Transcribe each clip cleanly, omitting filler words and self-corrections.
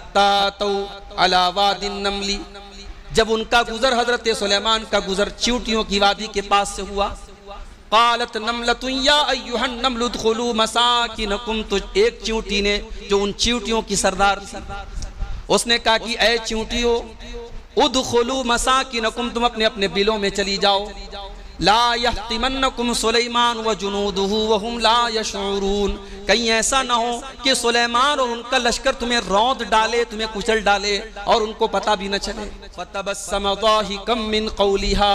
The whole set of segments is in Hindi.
हत्ता तौ अला वादिन नमली, जब उनका गुजर हजरत सुलेमान का गुजर चींटियों की वादी के पास से हुआ, क़ालत नमलतुन या अय्युहन नमलु उदखुलू मसाकिनकुम, तो एक चींटी ने जो उन चींटियों की सरदार थी उसने कहा कि ऐ चींटियों, उदखुलू मसाकिनकुम, तुम अपने अपने बिलों में चली जाओ, ला यहतिमन्नकुम सुलेमान व जुनूदुहु व हुम ला यशऊरून, कहीं ऐसा ना हो कि सुलेमान और उनका लश्कर तुम्हें रौंद डाले, तुम्हें कुचल डाले और उनको पता भी न चले। फतबस्सम ज़ाहिकम मिन क़ौलिहा,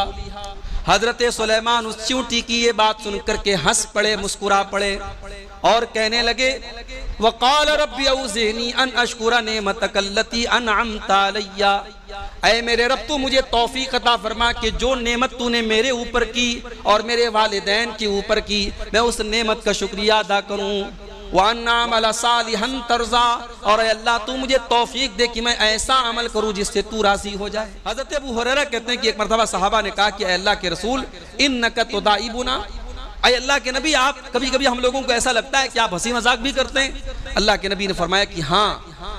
हजरत सुलेमान उस चींटी की ये बात सुनकर के हंस पड़े, मुस्कुरा पड़े और कहने लगे, वक़ाल रब्बी औज़िनी अन अशकुरा नेमतकल्लती अनअमता अलैया, ऐ मेरे रब तू मुझे तौफीक अता फरमा कि जो नेमत तूने मेरे ऊपर की और मेरे वालिदैन के ऊपर की, मैं उस नेमत का शुक्रिया अदा करूँ। वअन्ना अमल सालिहन तर्ज़ा, और अल्लाह तू मुझे तौफीक दे कि मैं ऐसा अमल करूँ जिससे तू राज़ी हो जाए। हज़रत अबू हुरैरा कहते हैं कि एक मरतबा सहाबा ने कहा कि अल्लाह के रसूल, इन्नका तुदाइबुना, अय अल्लाह के नबी आप कभी कभी हम लोगों को ऐसा लगता है कि आप हंसी मजाक भी करते हैं। अल्लाह के नबी ने फरमाया कि हाँ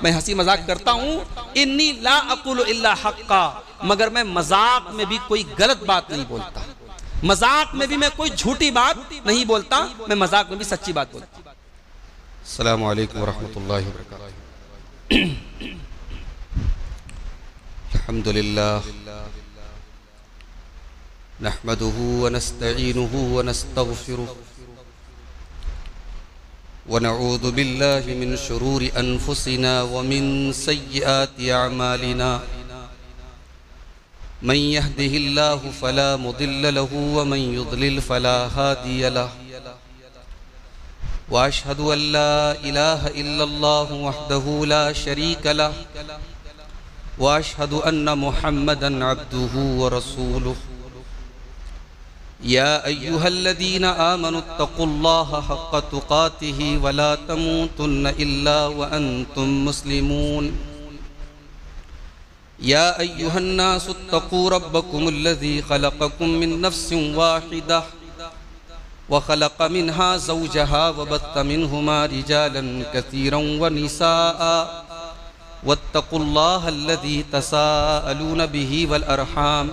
मैं हंसी मजाक करता हूँ, इन्नी ला अकुलु इल्ला हक्का, मगर मैं मजाक में भी कोई गलत बात नहीं बोलता, मजाक में भी मैं कोई झूठी बात नहीं बोलता, मैं मजाक में भी सच्ची बात बोलता। अस्सलामु अलैकुम वरहमतुल्लाहि वबरकातुहू। अल्हम्दुलिल्लाह नहमदुहु व नस्तईनुहु व नस्तगफिरुहु व नऊज़ु बिल्लाहि मिन शुरूरि अनफुसिना व मिन सय्यिआति अअमालिना, मन यहदिहिल्लाहु फला मुदिल्ल लहु व मन युद्लिल फला हादिय लहु, व अशहदु अन ला इलाहा इल्लल्लाहु वहदहु ला शरीक लहु, व अशहदु अन्न मुहम्मदन अब्दुहु व रसूलुहु। या अय्युहल्लज़ीना आमनुत्तक़ुल्लाहा हक़्क़ तुक़ातिही व ला तमूतुन्न इल्ला व अंतुम मुस्लिमून। या अय्युहन्नासुत्तक़ू रब्बकुमुल्लज़ी ख़लक़कुम मिन नफ़्सिन वाहिदह व ख़लक़ मिन्हा ज़ौजहा व बत्त मिन्हुमा रिजालन कसीरन व निसाअ वत्तक़ुल्लाहल्लज़ी तसाअलून बिही वल अरहाम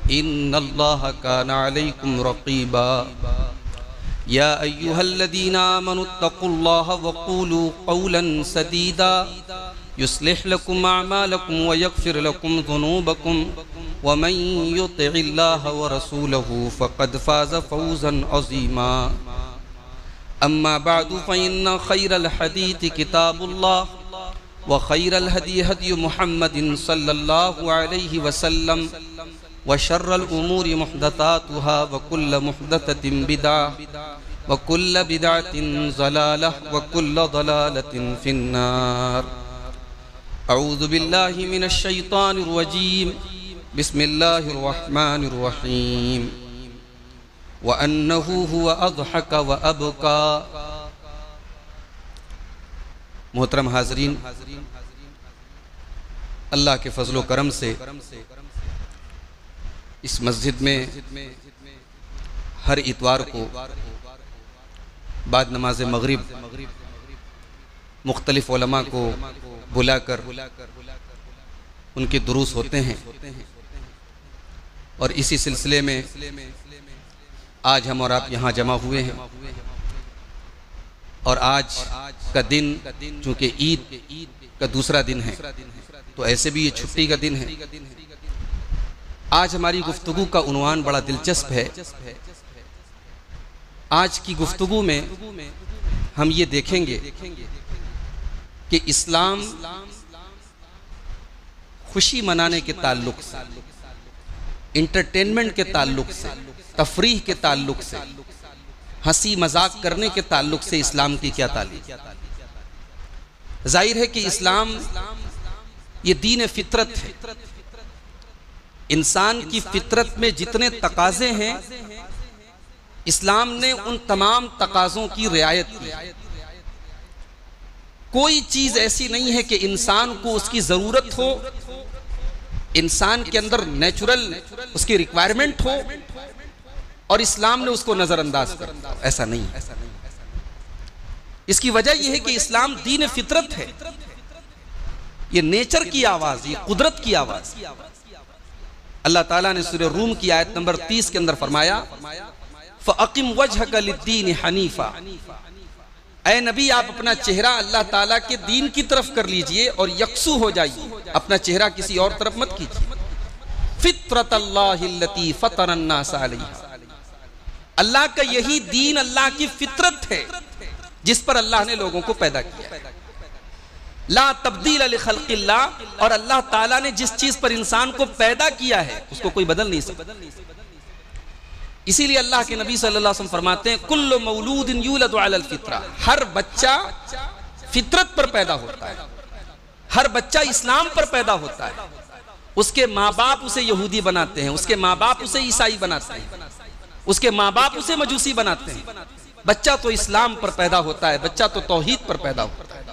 इन्नल्लाहा काना अलैकुम रक़ीबा। या अय्युहल्लज़ीना आमनुत्तक़ुल्लाहा व क़ूलू क़ौलन सदीदा युस्लिह लकुम अअमालकुम व यग़फ़िर लकुम ज़ुनूबकुम व मन युतिइल्लाहा व रसूलहु फ़क़द फ़ाज़ फ़ौज़न अज़ीमा। अम्मा बअदु फ़इन्न ख़ैरल हदीथि किताबुल्लाह व ख़ैरल हदी हदी मुहम्मदिन सल्लल्लाहु अलैहि वसल्लम व शर्रल उमूरि मुहदसातुहा व कुल्ल मुहदसतिन बिदअह व कुल्ल बिदअतिन ज़लालह व कुल्ल ज़लालतिन फिन्नार। अऊज़ु बिल्लाहि मिनश शैतानिर रजीम, बिस्मिल्लाहिर रहमानिर रहीम। व अन्नहु हुवा अज़हक व अबका। मोहतरम हाज़रीन, अल्लाह के फजलो करम से इस मस्जिद में हर इतवार को बाद नमाज मगरिब मुख्तलिफ उलमा को बुलाकर उनके दुरूस होते हैं, और इसी सिलसिले में आज हम और आप यहाँ जमा हुए हैं। और आज का दिन चूँकि ईद का दूसरा दिन है, तो ऐसे भी ये छुट्टी का दिन है। आज हमारी गुफ्तगू का उन्वान बड़ा दिलचस्प है। आज की गुफ्तगू में हम ये देखेंगे कि इस्लाम खुशी मनाने के ताल्लुक से, इंटरटेनमेंट के ताल्लुक से, तफरीह के ताल्लुक से, हंसी मजाक करने के ताल्लुक से इस्लाम की क्या तालीम। जाहिर है कि इस्लाम ये दीन फितरत है। इंसान की फितरत में जितने तकाजे हैं, इस्लाम ने उन तमाम तकाज़ों की रियायत की। कोई चीज़ ऐसी नहीं है कि इंसान को उसकी ज़रूरत हो, इंसान के अंदर नेचुरल उसकी रिक्वायरमेंट हो और इस्लाम ने उसको नज़रअंदाज कर दिया। ऐसा नहीं है। इसकी वजह यह है कि इस्लाम दीन फितरत है। ये नेचर की आवाज, ये कुदरत की आवाज। अल्लाह ताला ने सूरह रूम की आयत नंबर 30 के अंदर फरमाया फ़अक़िम वजहका लिद्दीन हनीफा, ऐ नबी आप अपना चेहरा अल्लाह ताला के दीन की तरफ कर लीजिए और यकसू हो जाइए, अपना चेहरा किसी और तरफ मत कीजिए। फित्रतल्लाहिल्लती फतरन्नास अलैहा, अल्लाह का यही दीन अल्लाह की फितरत है जिस पर अल्लाह ने लोगों को पैदा किया है। ला तब्दील लिखल्किल्लाह, और अल्लाह ताला ने जिस चीज पर इंसान को पैदा किया है उसको कोई बदल नहीं सकता। इसीलिए अल्लाह के नबी सल्लल्लाहु अलैहि वसल्लम फरमाते हैं कुल्लु मौलूदिन यूलदु अलल फित्रा, हर बच्चा फितरत पर पैदा होता है, हर बच्चा इस्लाम पर पैदा होता है। उसके माँ बाप उसे यहूदी बनाते हैं, उसके माँ बाप उसे ईसाई बनाते हैं, उसके माँ बाप उसे मजूसी बनाते हैं। बच्चा तो इस्लाम पर पैदा होता है, बच्चा तो तौहीद पर पैदा होता है।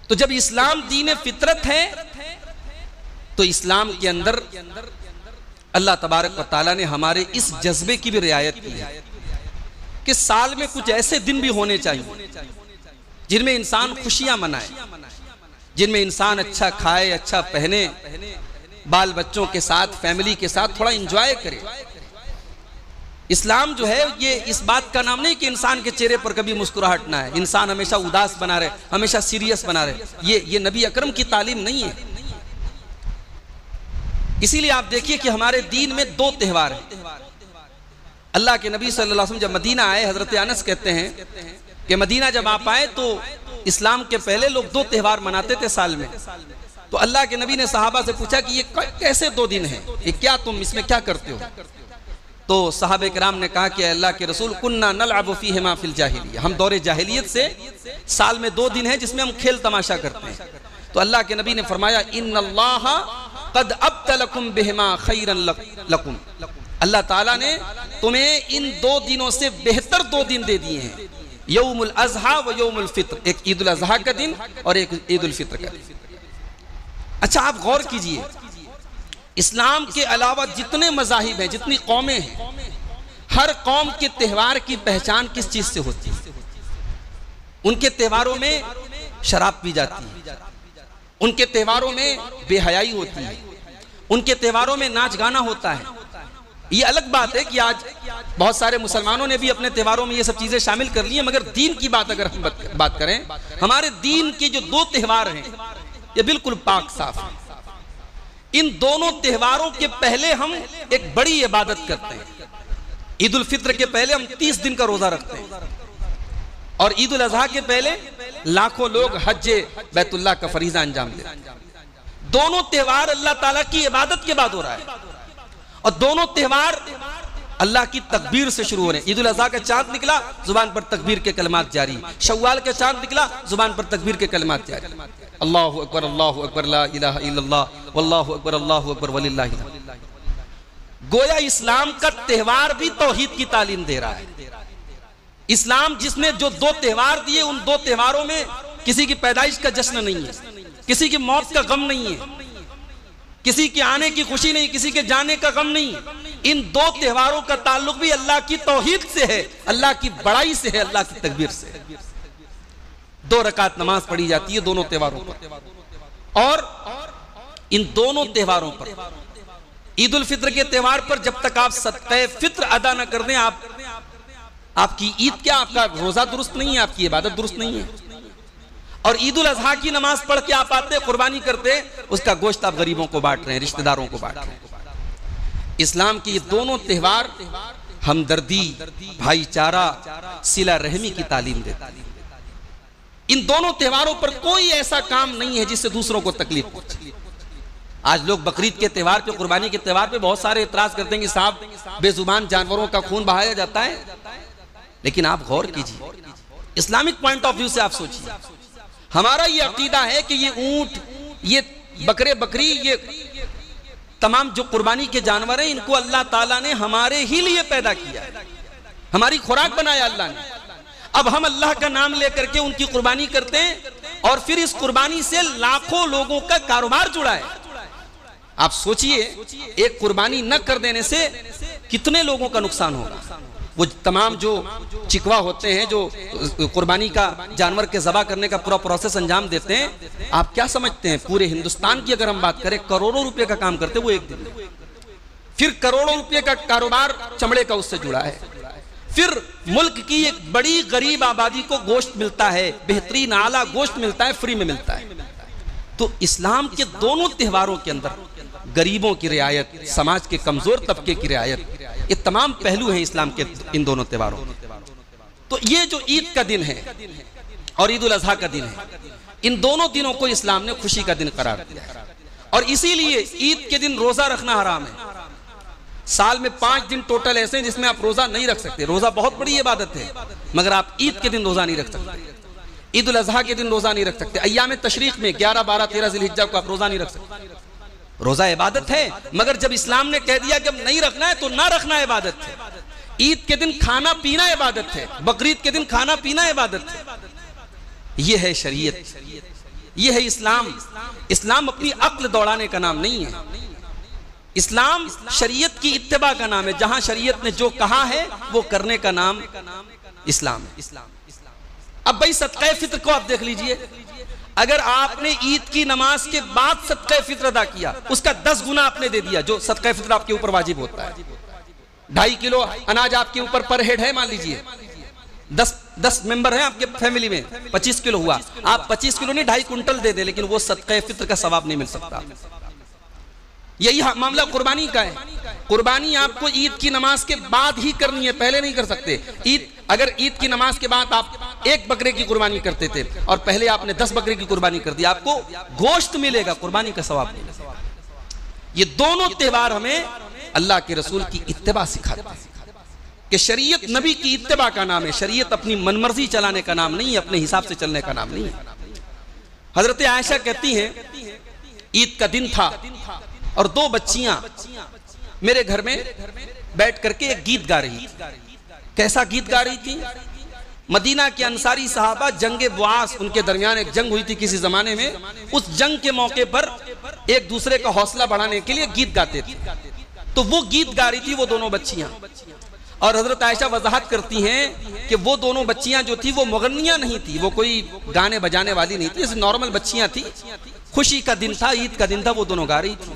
तो जब इस्लाम दीन फितरत है तो इस्लाम के अंदर अल्लाह तबारक व तआला ने हमारे इस जज्बे की भी रियायत की है कि साल में कुछ ऐसे दिन भी होने चाहिए जिनमें इंसान खुशियां मनाए, जिनमें इंसान अच्छा खाए, अच्छा पहने, बाल बच्चों के साथ, फैमिली के साथ थोड़ा एंजॉय करे। इस्लाम जो है ये इस बात का नाम नहीं कि इंसान के चेहरे पर कभी मुस्कुराहट ना है, इंसान हमेशा उदास बना रहे, हमेशा सीरियस बना रहे। ये नबी अकरम की तालीम नहीं है। इसीलिए आप देखिए कि हमारे दीन में दो त्यौहार हैं। अल्लाह के नबी सल्लल्लाहु अलैहि वसल्लम जब मदीना आए, हजरत अनस कहते हैं कि मदीना जब आप आए तो इस्लाम के पहले लोग दो त्यौहार मनाते थे साल में। तो अल्लाह के नबी ने सहाबा से पूछा कि ये कैसे दो दिन हैं, ये क्या, तुम इसमें क्या करते हो? तो सहाबे किराम ने कहा कि अल्लाह के रसूल कुन्ना नलअबु फीहिमा फिल जाहिलिया, हम दौरे जाहिलियत से साल में दो दिन हैं जिसमें हम खेल तमाशा करते हैं। तो अल्लाह के नबी ने फरमाया इन्नल्लाह कद अब्तलकुम बिहिमा खैरन लकुम, अल्लाह ताला ने तुम्हें इन दो दिनों से बेहतर दो दिन दे दिए हैं, यौमुल अज़हा व यौमुल फित्र, एक ईद उल अज़हा का दिन और एक ईद उल फित्र का दिन। अच्छा आप गौर कीजिए, इस्लाम के अलावा जितने मज़ाहिब हैं, जितनी कौमें हैं, हर कौम के त्यौहार की पहचान किस चीज से होती है? उनके त्योहारों में शराब पी जाती है, उनके त्योहारों में बेहयाई होती है, उनके त्योहारों में नाच गाना होता है। ये अलग बात है कि आज बहुत सारे मुसलमानों ने भी अपने त्योहारों में ये सब चीजें शामिल कर ली हैं, मगर दीन की बात अगर हम बात करें, हमारे दीन के जो दो त्यौहार हैं ये बिल्कुल पाक साफ है। इन दोनों त्योहारों के पहले हम एक बड़ी इबादत करते हैं। ईद उल फित्र के पहले हम 30 दिन का रोजा रखते हैं और ईद उल अज़हा के पहले लाखों लोग हज बैतुल्लाह का फरीजा अंजाम देते हैं। दोनों त्यौहार अल्लाह ताला की इबादत के बाद हो रहा है और दोनों त्यौहार अल्लाह की तकबीर से शुरू हो रहे हैं। ईद उल अज़हा का चांद निकला, जुबान पर तकबीर के कलमात जारी। शव्वाल का चांद निकला, जुबान पर तकबीर के कलमात जारी। अल्लाहु अकबर ला इलाहा इल्लल्लाह वल्लाहु अकबर वलिल्लाहिल हम्द। गोया इस्लाम का त्यौहार भी तौहीद की तालीम दे रहा है। इस्लाम जिसने जो दो त्यौहार दिए, उन दो त्योहारों में किसी की पैदाइश का जश्न नहीं है, किसी की मौत का गम नहीं है, किसी के आने की खुशी नहीं, किसी के जाने का गम नहीं। इन दो त्योहारों का ताल्लुक भी अल्लाह की तौहीद से है, अल्लाह की बड़ाई से है, अल्लाह की तकबीर से है। 2 रकात नमाज पढ़ी जाती है दोनों त्योहारों पर। और इन दोनों त्योहारों पर, ईद उल फित्र के त्यौहार पर जब तक आप सदक़े फित्र अदा न कर दें, आपकी ईद क्या, आपका रोजा दुरुस्त नहीं है, आपकी इबादत दुरुस्त नहीं है। और ईद उल अज़हा की नमाज पढ़ के आप आते, कुर्बानी करते, उसका गोश्त आप गरीबों को बांट रहे हैं, रिश्तेदारों को बांट रहे हैं। इस्लाम के ये दोनों त्यौहार हमदर्दी, भाईचारा, सिला रहमी की तालीम देते हैं। इन दोनों त्योहारों पर कोई ऐसा काम नहीं है जिससे दूसरों को तकलीफ पहुंचे। आज लोग बकरीद के त्यौहार पे, कुर्बानी के त्यौहार पे बहुत सारे इतराज करते हैं कि साहब बेजुबान जानवरों का खून बहाया जाता है। लेकिन आप गौर कीजिए, इस्लामिक पॉइंट ऑफ व्यू से आप सोचिए, हमारा ये अकीदा है कि ये ऊंट, ये बकरे बकरी, ये तमाम जो कुर्बानी के जानवर हैं, इनको अल्लाह ताला ने हमारे ही लिए पैदा किया है, हमारी खुराक बनाया अल्लाह ने। अब हम अल्लाह का नाम लेकर के उनकी कुर्बानी करते हैं और फिर इस कुर्बानी से लाखों लोगों का कारोबार जुड़ा है। आप सोचिए, एक कुर्बानी न कर देने से कितने लोगों का नुकसान होगा। वो तमाम जो चिकवा होते हैं, जो कुर्बानी का जानवर के ज़बा करने का पूरा प्रोसेस अंजाम देते हैं, आप क्या समझते हैं पूरे हिंदुस्तान की अगर हम बात करें करोड़ों रुपए का काम करते वो एक दिन में। फिर करोड़ों रुपए का कारोबार चमड़े का उससे जुड़ा है। फिर मुल्क की एक बड़ी गरीब आबादी को गोश्त मिलता है, बेहतरीन आला गोश्त मिलता है, फ्री में मिलता है। तो इस्लाम के दोनों त्योहारों के अंदर गरीबों की रियायत, समाज के कमजोर तबके की रियायत, ये तमाम पहलू हैं इस्लाम के इन दोनों त्योहारों। तो ये जो ईद का दिन है और ईद उल अजहा का दिन है, इन दोनों दिनों को इस्लाम ने खुशी का दिन करार दिया है। और इसीलिए ईद के दिन रोजा रखना हराम है। साल में 5 दिन टोटल ऐसे हैं जिसमें आप रोजा नहीं रख सकते। रोजा बहुत बड़ी इबादत है, मगर आप ईद के दिन रोजा नहीं रख सकते, ईद उल अजहा के दिन रोजा नहीं रख सकते, अय्याम तशरीक में 11, 12, 13 ज़िलहिज्जा को आप रोजा नहीं रख सकते। रोजा इबादत है, मगर जब इस्लाम ने कह दिया कि अब नहीं रखना है तो ना रखना इबादत है। ईद के दिन खाना पीना इबादत है, बकरीद के दिन खाना पीना इबादत है। यह है शरीयत, यह है इस्लाम। इस्लाम अपनी अक्ल दौड़ाने का नाम नहीं है। इस्लाम शरीयत की इत्तिबा का नाम है। जहां शरीयत ने जो कहा है वो करने का नाम इस्लाम है। अब भाई सदक़े फित्र को आप देख लीजिए, अगर आपने ईद की नमाज के बाद सदक़े फित्र अदा किया, उसका 10 गुना आपने दे दिया जो सदक़े फित्र आपके ऊपर वाजिब होता है। 2.5 किलो अनाज आपके ऊपर पर हेड है, मान लीजिए 10 मेंबर हैं आपके फैमिली में, 25 किलो हुआ। आप 25 किलो नहीं 2.5 कुंटल दे दे, लेकिन वो सदक़े फित्र का सवाब नहीं मिल सकता। यही मामला कुर्बानी का है। कुर्बानी आपको ईद की नमाज के बाद ही करनी है, पहले नहीं कर सकते। अगर ईद की नमाज के बाद आप 1 बकरे की कुर्बानी करते थे और पहले आपने 10 बकरे की कुर्बानी कर दी, आपको गोश्त मिलेगा, कुर्बानी का सवाब मिलेगा। ये दोनों त्योहार हमें अल्लाह के रसूल की इत्तिबा सिखाते हैं कि शरीयत नबी की इत्तिबा का नाम है। शरीयत अपनी मनमर्जी चलाने का नाम नहीं है, अपने हिसाब से चलने का नाम नहीं है। हजरत आयशा कहती हैं ईद का दिन था और 2 बच्चियां मेरे घर में बैठ करके एक गीत गा रही थी। कैसा गीत गा रही थी? मदीना के अंसारी सहाबा जंगे बुआस, उनके दरमियान एक जंग हुई थी किसी जमाने में। उस जंग के मौके पर एक दूसरे का हौसला बढ़ाने के लिए गीत गाते थे। तो वो गीत गा रही थी वो दोनों बच्चियां। और हजरत आयशा वजाहत करती हैं कि वो दोनों बच्चियां जो थी वो मुगन्नियां नहीं थी, वो कोई गाने बजाने वाली नहीं थी, जैसे नॉर्मल बच्चियां थी। खुशी का दिन था, ईद का दिन था, वो दोनों गा रही थी।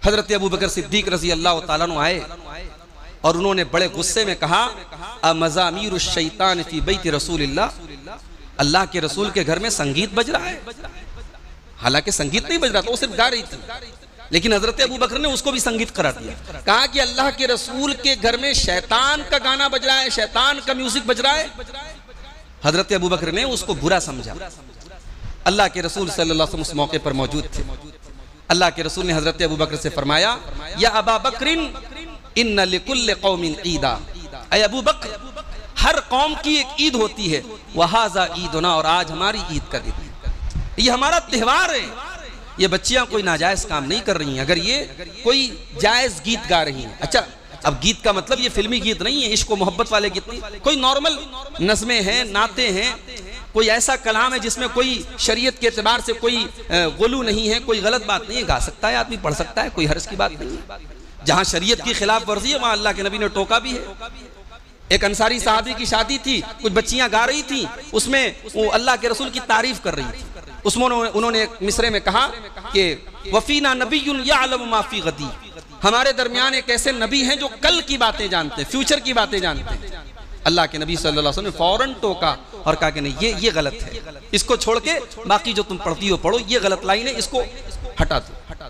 हजरत अबू बकर सिद्दीक रज़ी अल्लाह तआला अन्हु आए और उन्होंने बड़े गुस्से में कहा, अमज़ामीरु शैतान फी बैति रसूलिल्लाह, अल्लाह के रसूल के घर में संगीत बज रहा है। हालांकि संगीत नहीं बज रहा था, वो सिर्फ गा रही थी, लेकिन हजरत अबू बकर ने उसको भी संगीत करार दिया। कहा कि अल्लाह के रसूल के घर में शैतान का गाना बज रहा है, शैतान का म्यूजिक बज रहा है। हजरत अबू बकर ने उसको बुरा समझा। अल्लाह के रसूल सल्लल्लाहु अलैहि वसल्लम उस मौके पर मौजूद थे। अल्लाह के रसूल ने हजरत अबू बकर से फरमाया, या अबा बकरिन इन्ना लिकुल्लि कौमिन ईदा, ऐ अबू बकर, हर कौम की एक ईद होती है। वहाजा ईदुना, और आज हमारी ईद का दिन है, ये हमारा त्यौहार है। ये बच्चियां कोई नाजायज काम नहीं कर रही हैं। अगर ये कोई जायज गीत गा रही हैं, अच्छा अब गीत का मतलब ये फिल्मी गीत नहीं है, इश्क व मोहब्बत वाले गीत नहीं, कोई नॉर्मल नज़में हैं, नाते हैं, कोई ऐसा कलाम है जिसमें कोई शरीयत के एतबार से कोई गुलू नहीं है, कोई गलत बात नहीं है, गा सकता है आदमी, पढ़ सकता है, कोई हर्ज की बात नहीं है। जहां शरीयत की खिलाफ वर्जी है वहां अल्लाह के नबी ने टोका भी है। एक अंसारी साहबी की शादी थी, कुछ बच्चियां गा रही थी, उसमें वो अल्लाह के रसूल की तारीफ कर रही थी। उसमें उन्होंने एक मिसरे में कहा कि वफीना नबियुन यअलमु मा फी गदी, हमारे दरमियान एक ऐसे नबी हैं जो कल की बातें जानते हैं, फ्यूचर की बातें जानते हैं। अल्लाह के नबी सल्लल्लाहु अलैहि वसल्लम ने फौरन टोका और कहा कि नहीं, ये गलत है, इसको छोड़ के बाकी जो तुम पढ़ती हो पढ़ो, ये गलत लाइन है, इसको हटा दो।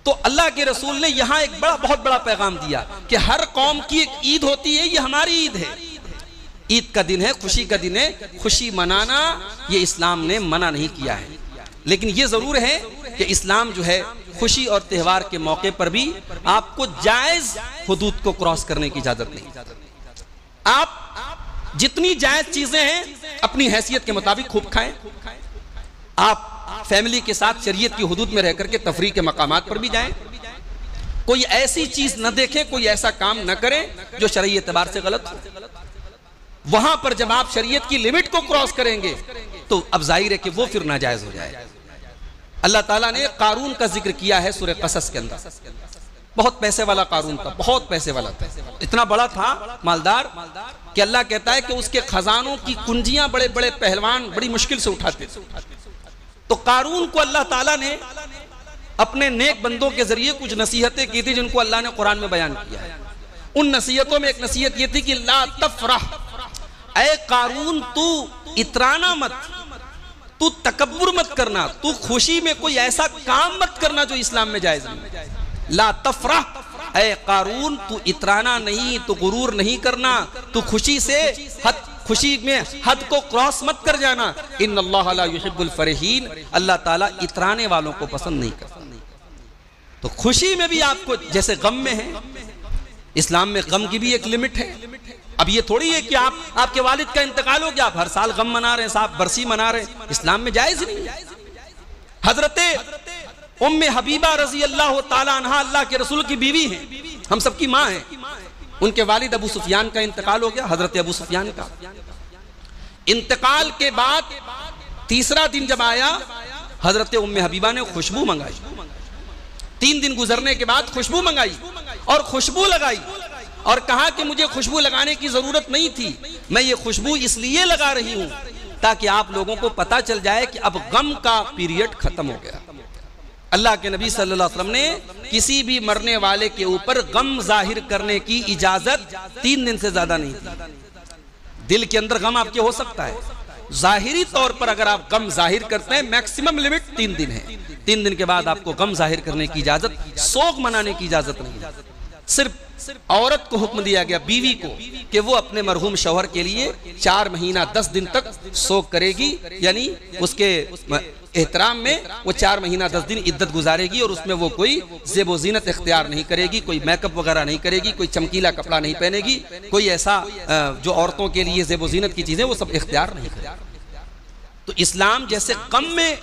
तो अल्लाह के रसूल ने यहाँ एक बहुत बड़ा पैगाम दिया कि हर कौम की एक ईद होती है, ये हमारी ईद है। ईद का दिन है, खुशी का दिन है, खुशी मनाना ये इस्लाम ने मना नहीं किया है। लेकिन ये जरूर है कि इस्लाम जो है खुशी और त्यौहार के मौके पर भी आपको जायज हुदूद को क्रॉस करने की इजाजत नहीं। आप जितनी जायज चीजें हैं अपनी हैसियत के मुताबिक खूब खाएं। आप फैमिली के साथ शरीयत की हुदूद में रह करके तफरीह के मकामात पर भी जाएं। कोई ऐसी चीज न देखें, कोई ऐसा काम न करें जो शरई एतबार से गलत हो। वहां पर जब आप शरीयत की लिमिट को क्रॉस करेंगे तो अब जाहिर है कि वो फिर नाजायज हो जाए। अल्लाह ताला ने कारून का जिक्र किया है सूरह कसस के अंदर। बहुत पैसे वाला कारून था, बहुत पैसे वाला था, इतना बड़ा था मालदार कि अल्लाह कहता है कि उसके खजानों की कुंजियां बड़े बड़े पहलवान बड़ी मुश्किल से उठाते। तो कारून को अल्लाह ताला ने अपने नेक बंदों के जरिए कुछ नसीहतें की थी जिनको अल्लाह ने कुरान में बयान किया है। उन नसीहतों में एक नसीहत ये थी कि ला तफरह, ऐ कारून तू इतराना मत, तू तकब्बुर मत करना, तू खुशी में कोई ऐसा काम मत करना जो इस्लाम में जायज नहीं। ला तफरह, ऐ कारून तू इतराना नहीं, तू गुरूर नहीं करना, तू खुशी से खुशी में हद को क्रॉस मत कर जाना। इन्नल्लाह ला युहिब्बुल फरहीन, अल्लाह ताला इतराने वालों को पसंद नहीं करता। तो खुशी में भी आपको, जैसे गम में है, इस्लाम में गम की भी एक लिमिट है। अब ये थोड़ी है कि आपके वालिद का इंतकाल हो गया, आप हर साल गम मना रहे हैं, साहब बरसी मना रहे हैं, इस्लाम में जायज नहीं है। हजरते उम्मे हबीबा रजी अल्लाह ताला अन्हा अल्लाह के रसूल की बीवी हैं, हम सबकी माँ हैं। उनके वालिद अबू सुफियान का इंतकाल हो गया, हजरत अबू सुफियान का। इंतकाल के बाद तीसरा दिन जब आया, हजरत उम्मे हबीबा ने खुशबू मंगाई। 3 दिन गुजरने के बाद खुशबू मंगाई और खुशबू लगाई और कहा कि मुझे खुशबू लगाने की जरूरत नहीं थी, मैं ये खुशबू इसलिए लगा रही हूं ताकि आप लोगों को पता चल जाए कि अब गम का पीरियड खत्म हो गया। अल्लाह के नबी सल्लल्लाहु अलैहि वसल्लम ने किसी भी मरने वाले के ऊपर गम जाहिर करने की इजाजत 3 दिन से ज्यादा नहीं दी। दिल के अंदर गम आपके हो सकता है, जाहिरी तौर पर अगर आप गम जाहिर करते हैं मैक्सिमम लिमिट 3 दिन है। 3 दिन के बाद आपको गम जाहिर करने की इजाजत, सोग मनाने की इजाजत नहीं। सिर्फ औरत को हुक्म दिया गया, बीवी को, कि वो अपने मरहूम शौहर के लिए 4 महीना 10 दिन तक सोग करेगी, यानी उसके एहतराम में वो 4 महीना 10 दिन इद्दत गुजारेगी और उसमें वो कोई ज़ेब ज़ीनत इख्तियार नहीं करेगी, कोई मेकअप वगैरह नहीं करेगी, कोई चमकीला कपड़ा नहीं पहनेगी, कोई ऐसा जो औरतों के लिए ज़ेब ज़ीनत की चीज़ें वो सब इख्तियार नहीं करेगी। तो इस्लाम जैसे गम में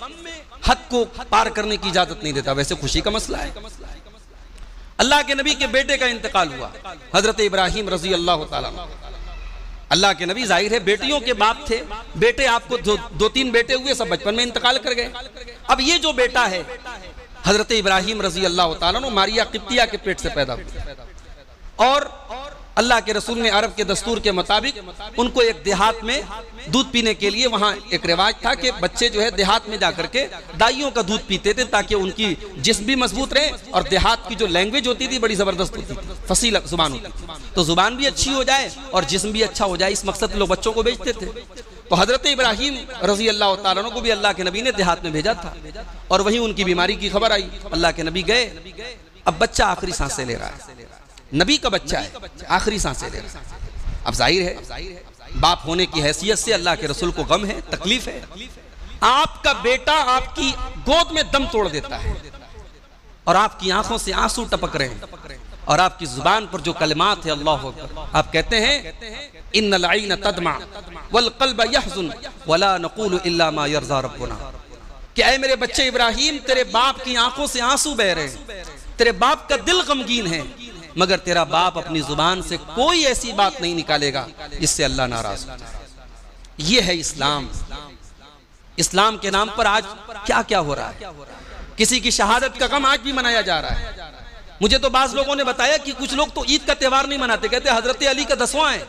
हद को पार करने की इजाजत नहीं देता, वैसे खुशी का मसला है। अल्लाह के नबी के बेटे का इंतकाल हुआ, हजरत इब्राहिम रजी अल्लाह ताला। अल्लाह के नबी जाहिर है बेटियों के बाप थे, बेटे आपको 2-3 बेटे हुए, सब बचपन में इंतकाल कर गए। अब ये जो बेटा है हजरत इब्राहिम रजी अल्लाह ताला नो मारिया किप्तिया के पेट से पैदा हुआ और अल्लाह के रसूल ने अरब के दस्तूर के मुताबिक उनको एक देहात में दूध पीने के लिए, वहाँ एक रिवाज था कि बच्चे जो है देहात में जाकर के दाइयों का दूध पीते थे ताकि उनकी जिस्म भी मजबूत रहे और देहात की जो लैंग्वेज होती थी बड़ी ज़बरदस्त होती थी, फसील जुबान होती थी, तो जुबान भी अच्छी हो जाए और जिस्म भी अच्छा हो जाए, इस मकसद से लोग बच्चों को भेजते थे। तो हजरत इब्राहिम रजी अल्लाह ताला अन्हु को भी अल्लाह के नबी ने देहात में भेजा था और वहीं उनकी बीमारी की खबर आई। अल्लाह के नबी गए, अब बच्चा आखिरी सांसें ले रहा है, नबी का बच्चा है, आखिरी सांसें ले रहा है। अब जाहिर है बाप होने की हैसियत से अल्लाह के रसूल को गम है, तकलीफ है। आपका बेटा आपकी गोद में दम तोड़ देता है और आपकी आंखों से आंसू टपक रहे हैं और आपकी जुबान पर जो कलिमात है अल्लाह अकबर, आप कहते हैं इन्नल ऐन तदमा वल क़ल्ब यहज़ुन वला नक़ूलु इल्ला मा यरज़ा रब्बुना, कि ऐ मेरे बच्चे इब्राहिम, तेरे बाप की आंखों से आंसू बह रहे हैं, तेरे बाप का दिल गमगीन है, मगर तेरा बाप अपनी जुबान से कोई ऐसी बात नहीं निकालेगा जिससे अल्लाह नाराज हो। ये है इस्लाम। इस्लाम के नाम पर आज क्या क्या हो रहा है, किसी की शहादत का गम आज भी मनाया जा रहा है। मुझे तो बाज लोगों ने बताया कि कुछ लोग तो ईद का त्योहार नहीं मनाते, कहते हजरत अली का 10वां है,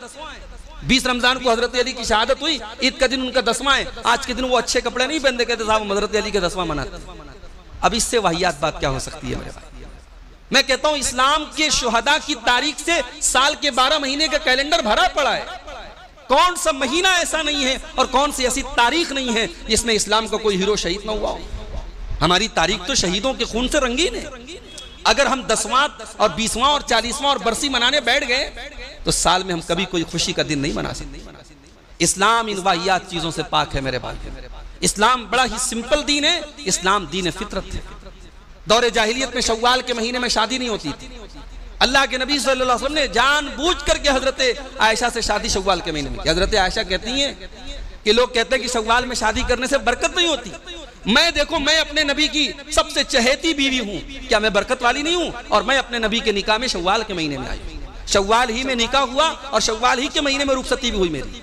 20 रमजान को हजरत अली की शहादत हुई, ईद का दिन उनका 10वां है, आज के दिन वो अच्छे कपड़े नहीं पहनते, कहते साहब हजरत अली का 10वां मनाते। अब इससे वाहियात बात क्या हो सकती है मेरे भाई? मैं कहता हूं इस्लाम के शुहदा की तारीख से साल के 12 महीने का कैलेंडर भरा पड़ा है। कौन सा महीना ऐसा नहीं है और कौन सी ऐसी तारीख नहीं है जिसमें इस्लाम का कोई हीरो शहीद ना हुआ हो। हमारी तारीख तो शहीदों के खून से रंगीन है। अगर हम 10वां और 20वां और 40वां और बरसी मनाने बैठ गए तो साल में हम कभी कोई खुशी का दिन नहीं मना सकते। इस्लाम इन वाहियात चीजों से पाक है मेरे भाई। इस्लाम बड़ा ही सिंपल दीन है, इस्लाम दीन फितरत है। दौरे जाहिलियत में शव्वाल के महीने में शादी नहीं होती थी। अल्लाह के नबी सल्लल्लाहु अलैहि वसल्लम ने जानबूझ करके हजरत आयशा से शादी शव्वाल के महीने में की। हजरत आयशा कहती हैं कि लोग कहते हैं कि शव्वाल में शादी करने से बरकत नहीं होती। मैं देखो, मैं अपने नबी की सबसे चहेती बीवी हूँ, क्या मैं बरकत वाली नहीं हूँ? और मैं अपने नबी के निकाह में शव्वाल के महीने में आई, शव्वाल ही में निकाह हुआ और शव्वाल ही के महीने में रुखसती भी हुई मेरी।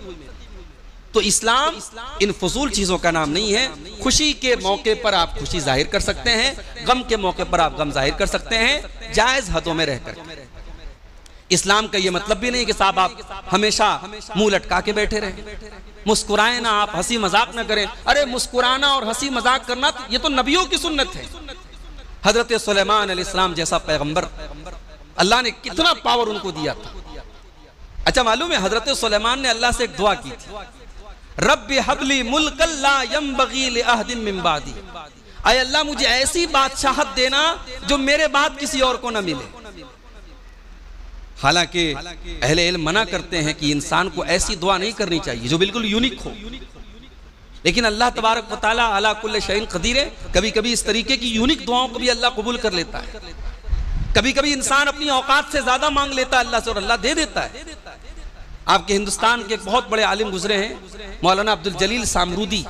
तो इस्लाम इन फजूल चीज़ों का नाम नहीं है। खुशी के मौके पर आप खुशी जाहिर कर सकते हैं, गम के मौके पर आप गम जाहिर कर सकते हैं, जायज़ हदों में रहकर। इस्लाम का ये मतलब भी नहीं कि साहब आप हमेशा मुंह लटका के बैठे रहें, मुस्कुराएं ना, आप हंसी मजाक ना करें। अरे मुस्कुराना और हंसी मजाक करना ये तो नबियों की सुन्नत है। हजरत सुलेमान अलैहिस्सलाम जैसा पैगंबर अल्लाह ने कितना पावर उनको दिया था। अच्छा मालूम है हजरत सुलेमान ने अल्लाह से एक दुआ की थी, रब्बि हबली मुल्कन ला यंबगी लिअहदिन मिन बादी, ऐ अल्लाह मुझे ऐसी बादशाहत देना जो मेरे बाद किसी और को न मिले। हालांकि अहले इल्म मना करते हैं कि इंसान को ऐसी दुआ नहीं करनी चाहिए जो बिल्कुल यूनिक हो, लेकिन अल्लाह तबारक व तआला अला कुल्li शैइन क़दीर है। कभी कभी इस तरीके की यूनिक दुआओं को भी अल्लाह कबूल कर लेता है। कभी कभी इंसान अपनी औकात से ज्यादा मांग लेता है अल्लाह से और अल्लाह दे देता है। आपके हिंदुस्तान के एक बहुत बड़े आलिम गुजरे हैं, मौलाना अब्दुल जलील सामरूदी,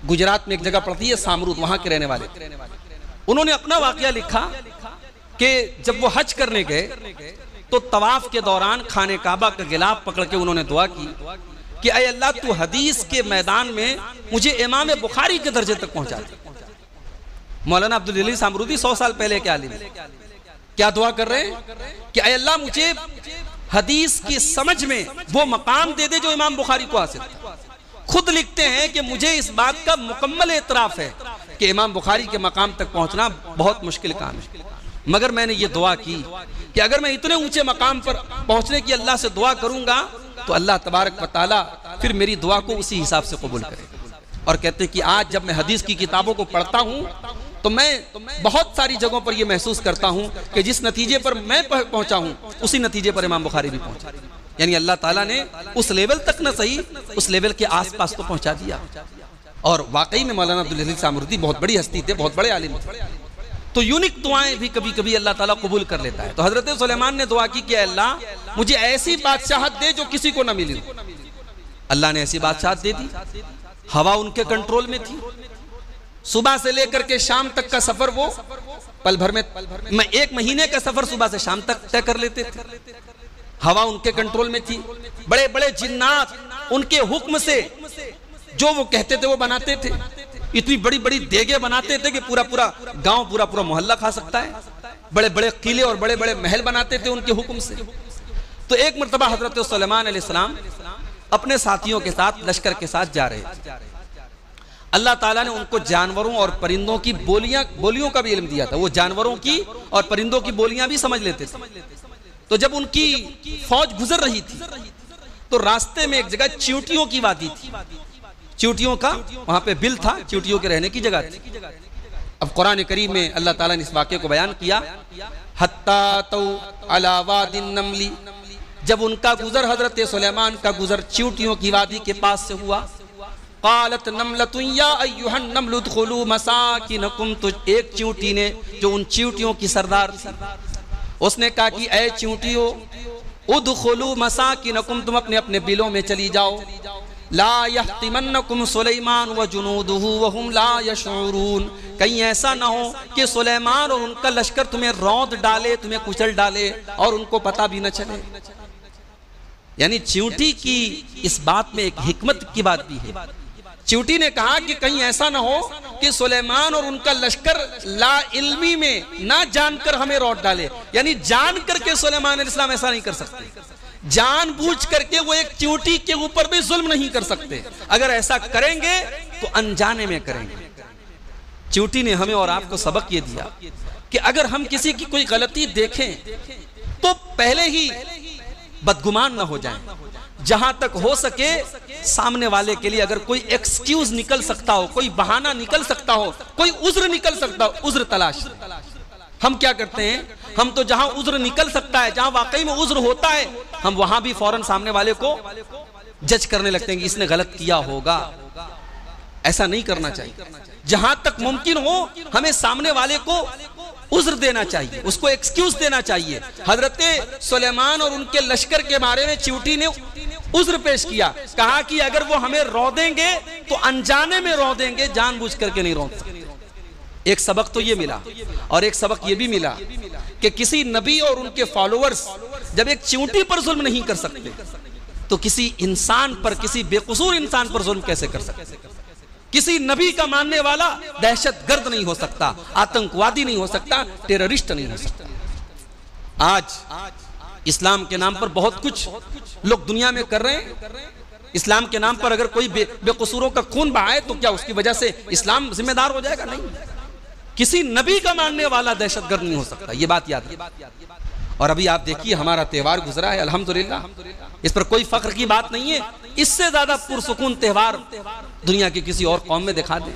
गुजरात में एक जगह पड़ती है सामरूद, वहां के रहने वाले। उन्होंने अपना वाकया लिखा कि जब वो हज करने गए तो तवाफ के दौरान खाने काबा का गिलाफ पकड़ के उन्होंने दुआ की कि ऐ अल्लाह तू हदीस के मैदान में मुझे इमाम बुखारी के दर्जे तक पहुंचा दे। मौलाना अब्दुल जलील सामरूदी 100 साल पहले के आलिम क्या दुआ कर रहे हैं कि ऐ अल्लाह मुझे हदीस की समझ में वो मकाम दे दे जो इमाम बुखारी को हासिल था। खुद लिखते हैं कि मुझे इस बात का मुकम्मल एतराफ है कि इमाम बुखारी के मकाम तक पहुंचना बहुत मुश्किल काम है, मगर मैंने ये दुआ की कि अगर मैं इतने ऊंचे मकाम पर पहुंचने की अल्लाह से दुआ करूंगा तो अल्लाह तबारक व तआला फिर मेरी दुआ को उसी हिसाब से कबूल करे। और कहते हैं कि आज जब मैं हदीस की किताबों को पढ़ता हूं तो मैं बहुत सारी जगहों पर यह महसूस करता हूं कि जिस नतीजे पर मैं पहुंचा हूं उसी नतीजे पर इमाम बुखारी भी पहुंचा। यानी अल्लाह ताला ने उस लेवल तक न सही, उस लेवल के आसपास तो पहुंचा दिया। और वाकई में मौलाना अब्दुल जलील सामरूदी बहुत बड़ी हस्ती थे, बहुत बड़े आलिम थे। तो यूनिक दुआएं भी कभी कभी अल्लाह ताला कबूल कर लेता है। तो हजरत सुलेमान ने दुआ की कि अल्लाह मुझे ऐसी बादशाहत दे जो किसी को न मिली। अल्लाह ने ऐसी बादशाहत दे दी। हवा उनके कंट्रोल में थी, सुबह से लेकर के शाम तक का सफर वो पल भर में 1 महीने का सफर सुबह से शाम तक तय कर लेते थे। हवा उनके कंट्रोल में थी। बड़े बड़े जिन्नात उनके हुक्म से जो वो कहते थे वो बनाते थे। इतनी बड़ी बड़ी देगे बनाते थे कि पूरा पूरा गांव, पूरा पूरा मोहल्ला खा सकता है। बड़े बड़े किले और बड़े बड़े महल बनाते थे उनके हुक्म से। तो एक मरतबा हजरत सुलेमान अलैहिस्सलाम अपने साथियों के साथ, लश्कर के साथ जा रहे। अल्लाह ताला ने उनको जानवरों और परिंदों की बोलियों का भी इल्म दिया था। वो जानवरों की और परिंदों की बोलियां भी समझ लेते थे। तो जब उनकी फौज गुजर रही थी तो रास्ते में एक जगह चींटियों की वादी थी। चींटियों का वहां पे बिल था, चींटियों के रहने की जगह थी। अब कुरान करीम में अल्लाह ताला ने इस वाक़े को बयान किया, हत्ता तौ अला वादिन नमली, जब उनका गुजर, हजरत सुलेमान का गुजर चींटियों की वादी के पास से हुआ। क़ालत नमलतुन या अय्युहन नमलु उदखुलू मसाकिनकुम, तो एक चींटी ने जो उन चींटियों की सरदार थी उसने कहा कि ऐ चींटियों, उदखुलू मसाकिनकुम, तुम अपने अपने बिलों में चली जाओ। ला यहतिमन्नकुम सुलेमान व जुनूदुहु व हुम ला यशऊरून, कहीं ऐसा ना हो कि सुलेमान और उनका लश्कर तुम्हें रौंद डाले, तुम्हें कुचल डाले और उनको पता भी न चले। यानी चींटी की इस बात में एक हिकमत की बात भी है। चींटी ने कहा कि कहीं ऐसा ना हो कि सुलेमान और उनका लश्कर ला इल्मी में ना जानकर हमें रौंद डाले। यानी जान करके सुलेमान अलैहिस्सलाम ऐसा नहीं कर सकते, जानबूझ करके वो एक चींटी के ऊपर भी जुल्म नहीं कर सकते। अगर ऐसा करेंगे तो अनजाने में करेंगे। चींटी ने हमें और आपको सबक ये दिया कि अगर हम किसी की कोई गलती देखें तो पहले ही बदगुमान ना हो जाएं। जहां तक हो सके सामने वाले के लिए अगर कोई एक्सक्यूज निकल सकता हो, कोई बहाना निकल सकता हो, कोई उज्र निकल सकता हो, उज्र तलाश। हम क्या करते हैं, हम तो जहां उज्र निकल सकता है, जहां वाकई में उज्र होता है, हम वहां भी फौरन सामने वाले को जज करने लगते हैं कि इसने गलत किया होगा। ऐसा नहीं करना चाहिए। जहां तक मुमकिन हो हमें सामने वाले को उज्र देना चाहिए, उसको एक्सक्यूज देना चाहिए। हजरत सुलेमान और उनके लश्कर के बारे में चींटी ने उज्र पेश किया, कहा कि अगर वो हमें रौंदेंगे तो अनजाने में रौंदेंगे, जानबूझ करके नहीं रौंद सकते। एक सबक तो ये मिला, और एक सबक ये भी मिला कि किसी नबी और उनके फॉलोअर्स जब एक चींटी पर जुल्म नहीं कर सकते तो किसी इंसान पर, किसी बेकसूर इंसान पर जुल्म कैसे कर सकते? किसी नबी का मानने वाला दहशतगर्द नहीं हो सकता, आतंकवादी नहीं हो सकता, टेररिस्ट नहीं हो सकता। आज इस्लाम के नाम पर बहुत कुछ लोग दुनिया में कर रहे हैं। इस्लाम के नाम पर अगर कोई बेकसूरों का खून बहाए तो क्या उसकी वजह से इस्लाम जिम्मेदार हो जाएगा? नहीं। किसी नबी का मानने वाला दहशतगर्द नहीं हो सकता, ये बात याद रखिए। और अभी आप देखिए हमारा त्योहार गुजरा है, अल्हम्दुलिल्लाह, इस पर कोई फख्र की बात नहीं है। इससे ज्यादा पुरसुकून त्योहार दुनिया की किसी और कौम में दिखा दे।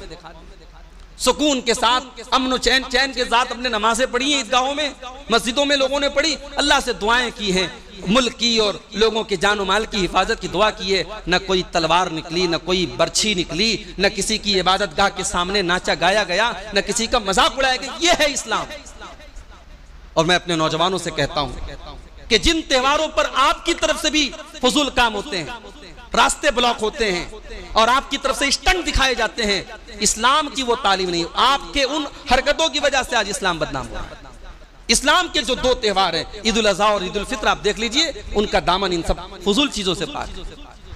सुकून के साथ, अमन चैन के साथ अपने नमाजें पढ़ी हैं ईदगाहों में, मस्जिदों में लोगों ने पढ़ी, अल्लाह से दुआएं की हैं, मुल्क की और लोगों के जान और माल की हिफाजत की दुआ की है। न कोई तलवार निकली, न कोई बर्छी निकली, न किसी की इबादत गाह के सामने नाचा गाया गया, न किसी का मजाक उड़ाया गया। ये है इस्लाम। और मैं अपने नौजवानों से कहता हूं कि जिन त्योहारों पर आपकी तरफ से भी फजूल काम होते हैं, रास्ते ब्लॉक होते हैं और आपकी तरफ से स्टंट दिखाए जाते हैं, इस्लाम की वो तालीम नहीं। आपके उन हरकतों की वजह से आज इस्लाम बदनाम हुआ है। इस्लाम के जो दो त्योहार हैं, ईद उल अज़हा और ईद उल फित्र, आप देख लीजिए उनका दामन इन सब फजूल चीजों से पाक।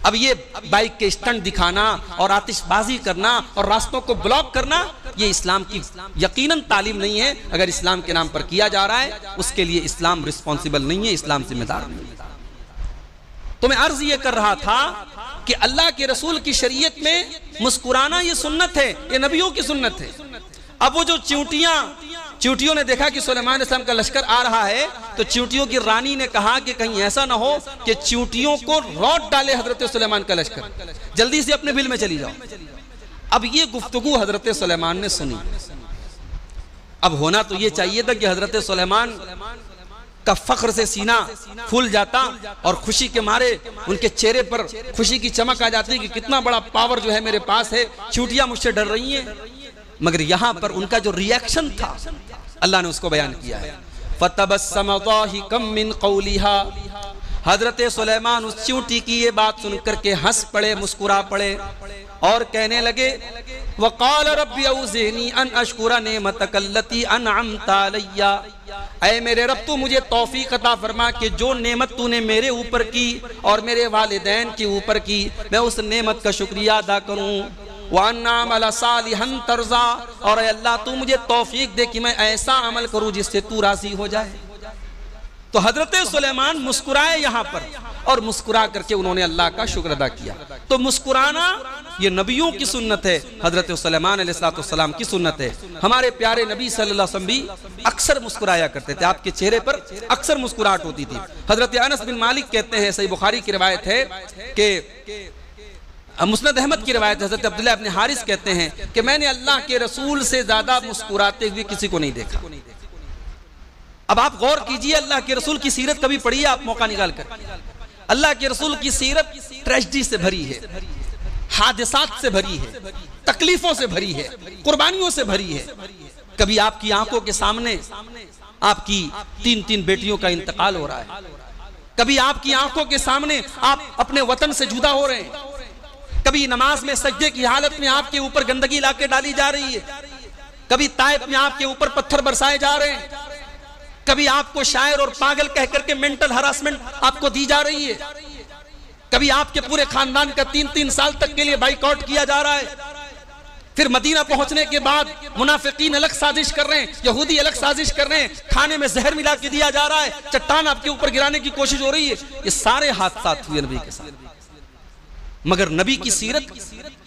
अब ये बाइक के स्टंट दिखाना और आतिशबाजी करना और रास्तों को ब्लॉक करना, ये इस्लाम की यकीनन तालीम नहीं है। अगर इस्लाम के नाम पर किया जा रहा है उसके लिए इस्लाम रिस्पॉन्सिबल नहीं है, इस्लाम जिम्मेदार नहीं है। तो मैं अर्ज ये कर रहा था कि अल्लाह के रसूल की शरीयत में मुस्कुराना ये सुन्नत है, ये नबियों की सुन्नत है। अब वो जो चींटियों ने देखा कि सुलेमान अलैहिस्सलाम का लश्कर आ रहा है, तो चींटियों की रानी ने कहा कि कहीं ऐसा ना हो कि चींटियों को रौट डाले हजरत सुलेमान का लश्कर, जल्दी से अपने बिल में चली जाओ। अब ये गुफ्तगू हजरत सुलेमान ने सुनी। अब होना तो ये चाहिए था कि हजरत सुलेमान का फख्र से सीना फूल जाता और खुशी के मारे उनके चेहरे पर खुशी की चमक आ जाती कि कितना बड़ा पावर जो है मेरे पास है, चींटियां मुझसे डर रही हैं। मगर यहां पर उनका जो रिएक्शन था, अल्लाह ने उसको बयान किया है। फतबस्सम दाहिकम मिन कौलिहा, हजरत सुलेमान उस चींटी की ये बात सुनकर के हंस पड़े, मुस्कुरा पड़े और कहने लगे, वक़ाल रब्बी औज़िनी अन अशकुरा नेमतकल्लती अनअमत अलैया, ऐ मेरे रब तू मुझे तौफीक अता फरमा कि जो नेमत तूने मेरे ऊपर की और मेरे वालिदैन के ऊपर की, मैं उस नेमत का शुक्रिया अदा करूं। वान्ना अमल सालिहन तर्जा, और अल्लाह तू मुझे तौफीक दे कि मैं ऐसा अमल करूं जिससे तू राजी हो जाए। तो हजरत सुलेमान मुस्कुराए यहां पर, और मुस्कुरा करके उन्होंने अल्लाह का शुक्र अदा किया। तो मुस्कुराना ये नबियों की सुन्नत है, हजरत सुलेमान अलैहिस्सलाम की सुन्नत है। हमारे प्यारे नबी सल्लल्लाहु अलैहि वसल्लम भी अक्सर मुस्कुराया करते थे, आपके चेहरे पर अक्सर मुस्कुराहट होती थी। हजरत अनस बिन मालिक कहते हैं, सही बुखारी की रिवायत है कि मुस्नद अहमद की रिवायत, हजरत अब्दुल्लाह इब्न हारिस कहते हैं कि मैंने अल्लाह के रसूल से ज्यादा मुस्कुराते हुए किसी को नहीं देखा। अब आप गौर कीजिए, अल्लाह के रसूल की सीरत कभी पढ़िए आप मौका निकाल कर। अल्लाह के रसूल की सीरत ट्रेजेडी से भरी है, हादिसात से भरी है, तकलीफों से भरी है, कुर्बानियों से भरी है। कभी आपकी आंखों के सामने आपकी 3-3 बेटियों का इंतकाल हो रहा है, कभी आपकी आंखों के सामने आप अपने वतन से जुदा हो रहे हैं, कभी नमाज में सजदे की हालत में आपके ऊपर गंदगी लाके डाली जा रही है, कभी ताइफ में आपके ऊपर पत्थर बरसाए जा रहे हैं, कभी आपको शायर और पागल कह करके मेंटल हरासमेंट आपको दी जा रही है, कभी आपके पूरे खानदान का 3-3 साल तक के लिए बाइकआउट किया जा रहा है। फिर मदीना पहुंचने के बाद मुनाफिकीन अलग साजिश कर रहे हैं, यहूदी अलग साजिश कर रहे हैं, खाने में जहर मिला के दिया जा रहा है, चट्टान आपके ऊपर गिराने की कोशिश हो रही है। ये सारे हादसात हुए नबी के साथ, मगर नबी की सीरत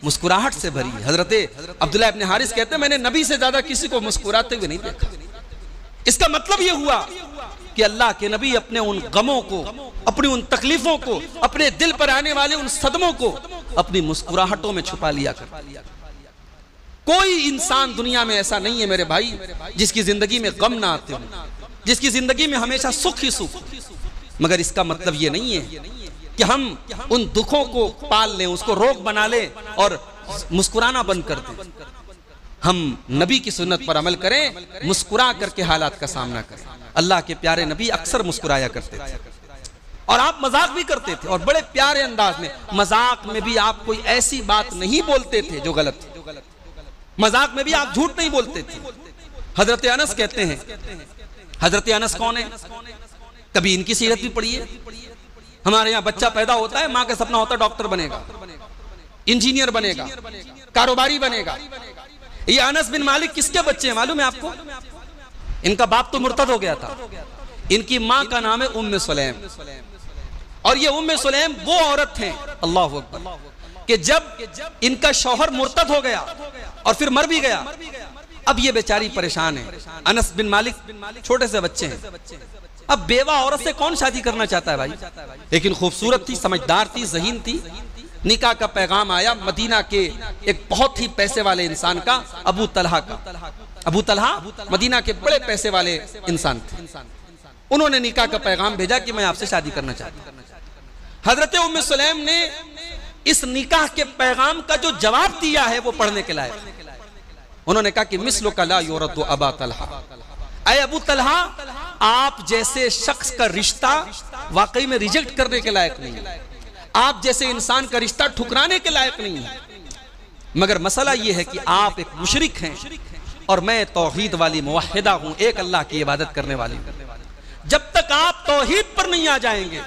मुस्कुराहट से भरी है। हजरत अब्दुल्लाह इब्न हारिस कहते हैं, मैंने नबी से ज्यादा किसी को मुस्कुराते हुए नहीं देखा। इसका मतलब यह हुआ कि अल्लाह के नबी अपने उन गमों को, अपनी उन तकलीफों को, अपने दिल पर आने वाले उन सदमों को अपनी मुस्कुराहटों में छुपा लिया कर। कोई इंसान दुनिया में ऐसा नहीं है मेरे भाई जिसकी जिंदगी में गम ना आते हो, जिसकी जिंदगी में हमेशा सुख ही सुख। मगर इसका मतलब ये नहीं है कि हम उन दुखों को पाल लें, उसको रोग बना लें और मुस्कुराना बंद कर दें। हम नबी की सुन्नत पर अमल करें, मुस्कुरा करके हालात का सामना करें। अल्लाह के प्यारे नबी अक्सर मुस्कुराया करते थे और आप मजाक भी करते थे, और बड़े प्यारे अंदाज में। मजाक में भी आप कोई ऐसी बात नहीं बोलते थे जो गलत थी, मजाक में भी आप झूठ नहीं बोलते थे। हजरत अनस कहते हैं, हजरत अनस कौन है? कभी इनकी सीरत भी पढ़िए। हमारे यहाँ बच्चा पैदा होता है, माँ का सपना होता है डॉक्टर बनेगा, इंजीनियर बनेगा, कारोबारी बनेगा। ये अनस बिन मालिक किसके बच्चे हैं मालूम है आपको? इनका बाप तो मुर्तद हो गया था, इनकी माँ का नाम है उम्मे सुलैम। और ये उम्मे सुलैम वो औरत हैं, अल्लाहु अकबर, कि जब इनका शौहर मुर्तद हो गया और फिर मर भी गया, अब ये बेचारी परेशान है। अनस बिन मालिक छोटे से बच्चे हैं, अब बेवा औरत से कौन शादी करना चाहता है भाई? लेकिन खूबसूरत थी, समझदार थी, ज़हीन थी। निकाह का पैगाम आया मदीना के एक बहुत ही पैसे वाले इंसान का, अबू तलहा का। अबू तलहा मदीना के बड़े पैसे वाले इंसान थे। उन्होंने निकाह का पैगाम भेजा कि मैं आपसे शादी करना चाहता हूं। हजरत उम्मे सुलैम ने इस निकाह के पैगाम का जो जवाब दिया है वो पढ़ने के लायक। उन्होंने कहा कि मिस्लु का ला युरद्दु अबा तलहा, ऐ अबू तलहा, आप जैसे शख्स का रिश्ता वाकई में रिजेक्ट करने के लायक नहीं है, आप जैसे इंसान का रिश्ता ठुकराने के लायक नहीं है। मगर मसला यह है कि आप एक मुशरिक हैं और मैं तौहीद वाली मुवहिदा हूं, एक अल्लाह की इबादत करने वाली। जब तक आप तौहीद पर नहीं आ जाएंगे,